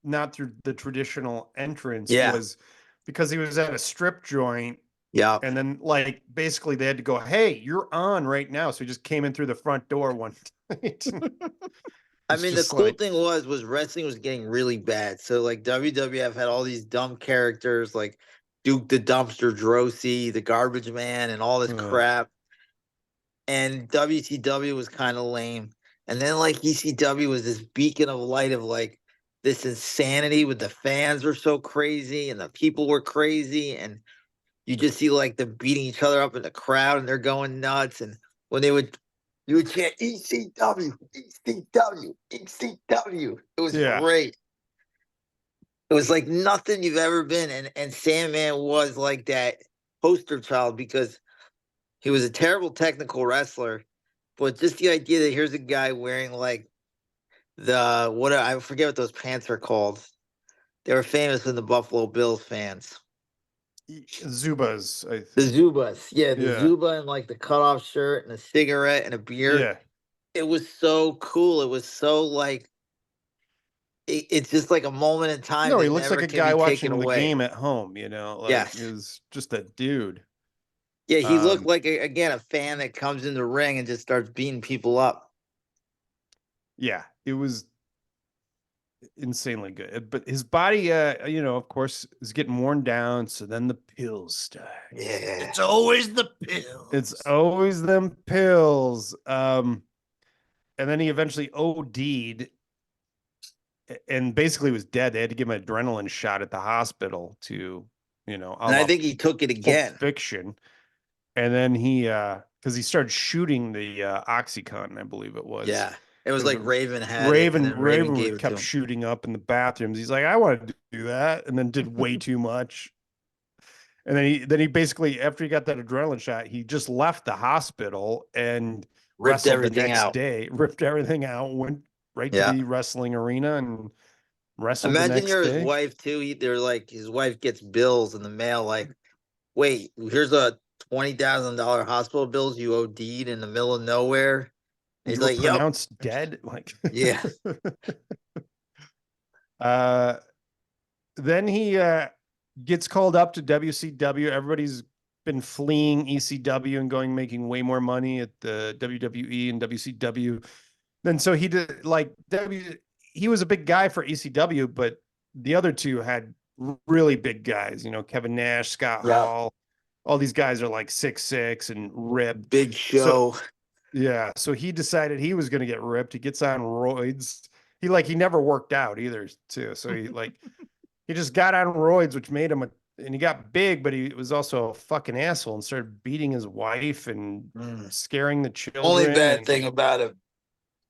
not through the traditional entrance, was because he was at a strip joint. Yeah. And then, like, basically they had to go, "Hey, you're on right now." So he just came in through the front door one night. I mean, the cool thing was wrestling was getting really bad. So, like, WWF had all these dumb characters like Duke the Dumpster Drosy, the Garbage Man, and all this crap. And WCW was kind of lame. And then, like, ECW was this beacon of light of, like, this insanity with the fans were so crazy and the people were crazy. And you just see, like, them beating each other up in the crowd and they're going nuts. And when you would chant ECW, ECW, ECW. It was great. It was like nothing you've ever been. And Sandman was like that poster child because he was a terrible technical wrestler. But just the idea that here's a guy wearing like I forget what those pants are called. They were famous in the Buffalo Bills fans. Zubas. The Zubas. Yeah, the Zuba and like the cutoff shirt and a cigarette and a beer. Yeah. It was so cool. It was so like it's just like a moment in time. No, he looks like a guy watching the game at home, like yes. he was just a dude. Yeah, he looked Um, like again a fan that comes in the ring and just starts beating people up. Yeah, it was insanely good. But his body, of course, is getting worn down. So then the pills start. Yeah. It's always the pills. It's always them pills. And then he eventually OD'd and basically was dead. They had to give him an adrenaline shot at the hospital to, a And I la think he took it Pulp again. Fiction. And then because he started shooting the OxyContin, I believe it was. Yeah. It was There like a- Raven had it, and then Raven gave it to kept him. shooting up in the bathrooms. He's like, I want to do that, and then did way too much. And then he basically, after he got that adrenaline shot, he just left the hospital and Ripped wrestled the everything next out. day, ripped everything out, went right to Yeah. the wrestling arena and wrestled the Imagine next you're his day. wife too. They're like his wife gets bills in the mail. Like, wait, here's a $20,000 hospital bills you OD'd in the middle of nowhere. And You he's were like, "Yep, pronounced dead. Like, yeah." Then he gets called up to WCW. Everybody's been fleeing ECW and going making way more money at the WWE and WCW. Then so he did like he was a big guy for ECW, but the other two had really big guys, Kevin Nash, Scott Yeah. Hall. All these guys are like 6'6" and ripped. Big show. Yeah. So he decided he was going to get ripped. He gets on roids. He never worked out either, too. So he just got on roids, which made him and he got big, but he was also a fucking asshole and started beating his wife and scaring the children. Only bad thing about him.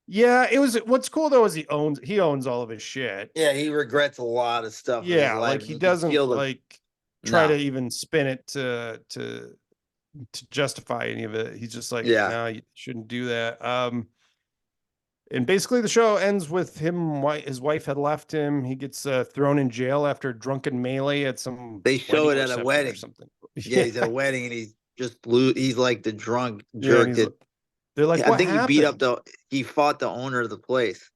Yeah, what's cool though is he owns all of his shit. Yeah, he regrets a lot of stuff in his Yeah, life. like he You can doesn't feel try No. to even spin it to justify any of it. He's just like, Yeah. no, you shouldn't do that. And basically the show ends with his wife had left him. He gets thrown in jail after a drunken melee at some They show it at a reception wedding or something. Yeah, he's at a wedding and he's just he's like the drunk Yeah, and jerk he's that they're like, I what think happened? he fought the owner of the place.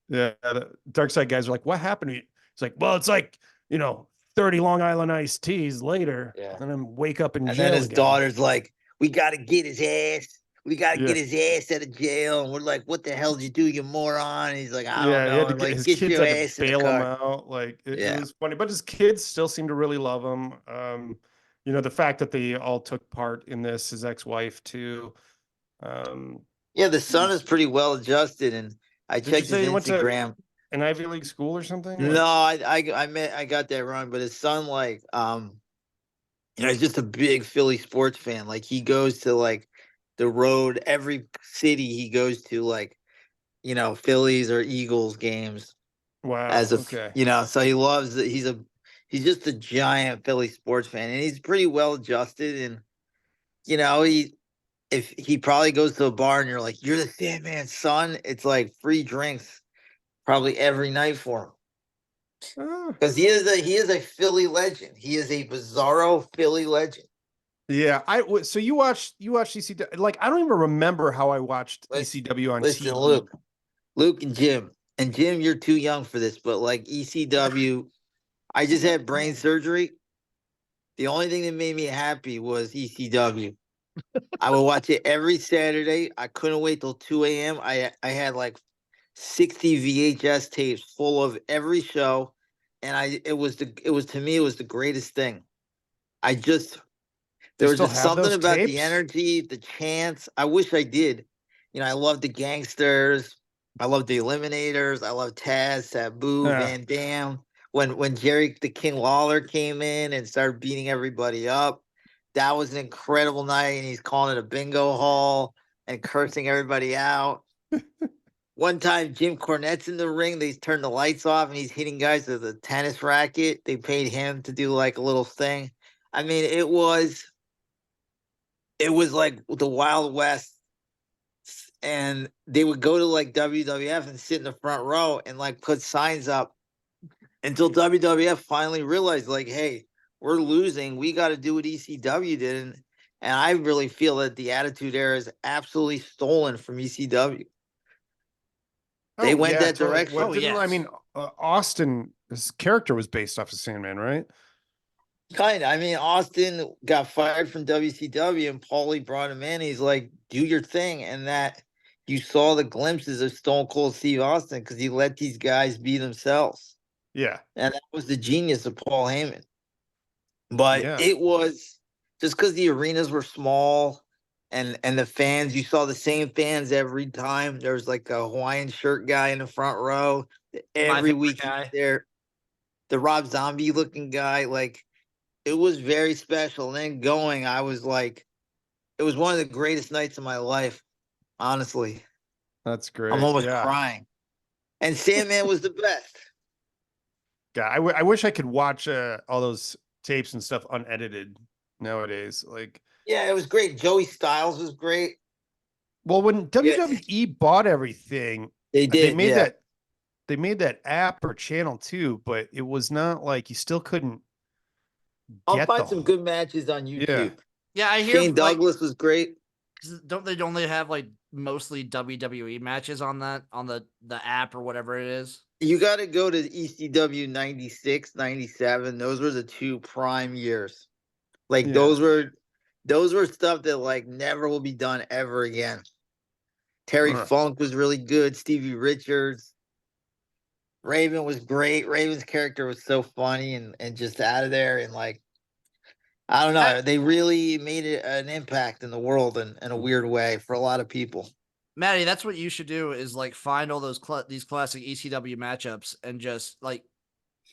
Yeah, the Darkside guys are like, what happened? It's like, well, it's like 30 Long Island iced teas later, Yeah. and then wake up in And jail then his again. daughter's like, we got to get his ass. We got to Yeah. get his ass out of jail. And we're like, what the hell did you do, you moron? And he's like, I don't He know. had to I'm get like, his get kids your had to ass in the bail him car. out. Like it Yeah. was funny, but his kids still seem to really love him. The fact that they all took part in this, his ex-wife too. Yeah, the son is pretty well adjusted. And I Did you checked his say he went to Instagram. an Ivy League school or something? No, I got that wrong. But his son, he's just a big Philly sports fan. Like he goes to like the road, every city he goes to, like, Phillies or Eagles games Wow. as a, Okay. so he loves it. He's just a giant Philly sports fan, and he's pretty well adjusted. And, if he probably goes to a bar and you're like, you're the Sandman's son, it's like free drinks probably every night for him. Ah. Because he is a Philly legend. He is a bizarro Philly legend. Yeah, so you watched ECW. Like, I don't even remember how I watched ECW on Listen, TV. Luke and Jim. And Jim, you're too young for this, but like ECW, I just had brain surgery. The only thing that made me happy was ECW. I would watch it every Saturday. I couldn't wait till 2 a.m. I had like 60 VHS tapes full of every show. And it was to me, it was the greatest thing. There was still just have something those about the tapes? energy, the chants. I wish I did. I love the Gangsters. I love the Eliminators. I love Taz, Sabu, Yeah. Van Dam. When Jerry the King Lawler came in and started beating everybody up, that was an incredible night. And he's calling it a bingo hall and cursing everybody out. One time, Jim Cornette's in the ring. They turned the lights off, and he's hitting guys with a tennis racket. They paid him to do like a little thing. I mean, it was like the Wild West, and they would go to like WWF and sit in the front row and like put signs up until WWF finally realized, like, hey, we're losing. We got to do what ECW did. And I really feel that the Attitude Era is absolutely stolen from ECW. They went that direction. I mean, Austin, his character was based off of Sandman, right? Kind of. I mean, Austin got fired from WCW, and Paulie brought him in. He's like, "Do your thing," and that you saw the glimpses of Stone Cold Steve Austin because he let these guys be themselves, Yeah. and that was the genius of Paul Heyman. But Yeah. it was just because the arenas were small, and the fans, you saw the same fans every time. There was like a Hawaiian shirt guy in the front row every favorite week. He was guy. there, the Rob Zombie looking guy, like. It was very special. And then going, I was like, it was one of the greatest nights of my life. Honestly, That's I'm great. almost Yeah. crying. And Sandman was the best. God, I wish I could watch all those tapes and stuff unedited nowadays. Like, Yeah, it was great. Joey Styles was great. well, when Yeah, WWE bought everything, they they did. made Yeah, that app or channel too, but it was not like you still couldn't I'll get find the some whole. good matches on Yeah. YouTube. Yeah, I hear Shane like, Douglas was great. don't they only have like mostly WWE matches on that on the app or whatever it is? You got to go to ECW 96, 97. Those were the two prime years. Like Yeah. those were stuff that like never will be done ever again. Terry Huh. Funk was really good. Stevie Richards. Raven was great. Raven's character was so funny and just out of there. And like, I don't know. They really made it an impact in the world in a weird way for a lot of people. Maddie, that's what you should do is like find all those these classic ECW matchups and just like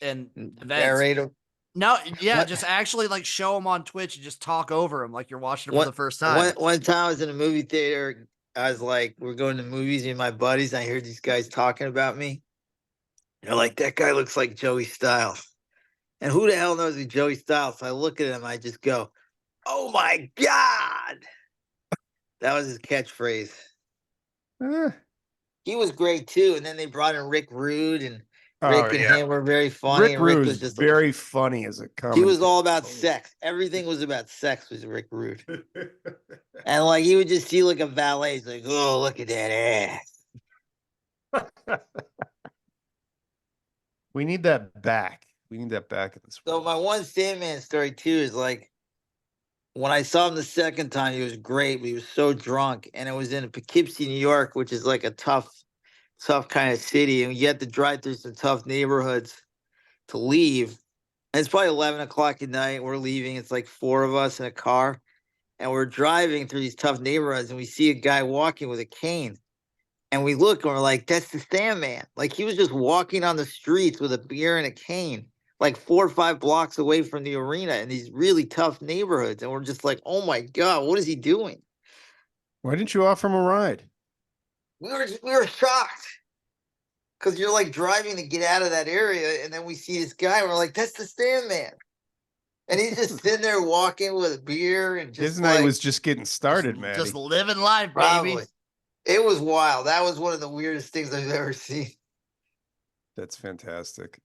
and events. Narrate them. No, yeah, What- just actually like show them on Twitch and just talk over them like you're watching them for the first time. One time I was in a movie theater. I was like, we're going to movies with my buddies. And I heard these guys talking about me. They're like, that guy looks like Joey Styles. And who the hell knows who Joey Styles? So I look at him, I just go, oh my God. That was his catchphrase. Eh. He was great too. And then they brought in Rick Rude, and Oh, Rick and yeah. him were very funny. Rick and Rick Rude was is just very funny as a he commentator. was all about sex. Everything was about sex with Rick Rude. And like he would just see like a valet. He's like, oh, look at that ass. We need that back. We need that back in this. So my one Sandman story too is like when I saw him the second time, he was great, but he was so drunk. And it was in Poughkeepsie, New York, which is like a tough kind of city. And you had to drive through some tough neighborhoods to leave. And it's probably 11 o'clock at night. We're leaving. It's like four of us in a car. And we're driving through these tough neighborhoods. And we see a guy walking with a cane. And we look and we're like, that's the Sandman. Like he was just walking on the streets with a beer and a cane, like 4 or 5 blocks away from the arena in these really tough neighborhoods. And we're just like, oh my God, what is he doing? Why didn't you offer him a ride? We were shocked. Because you're like driving to get out of that area, and then we see this guy, and we're like, that's the Sandman. And he's just sitting there walking with a beer and just His like, night was just getting started, man. Just living life, baby. probably. It was wild. That was one of the weirdest things I've ever seen. That's fantastic.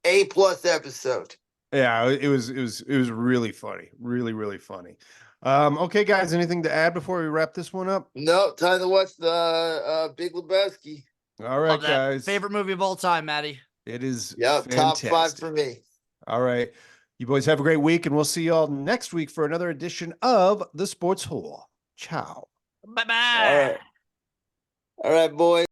A+ episode. Yeah, it was really funny. Really, really funny. Okay, guys, anything to add before we wrap this one up? No, time to watch the Big Lebowski. All right, Love that. guys. Favorite movie of all time, Maddie. It is Yep, fantastic. top 5 for me. All right. You boys have a great week, and we'll see you all next week for another edition of The Sports Hole. Ciao. Bye-bye. All right, boys.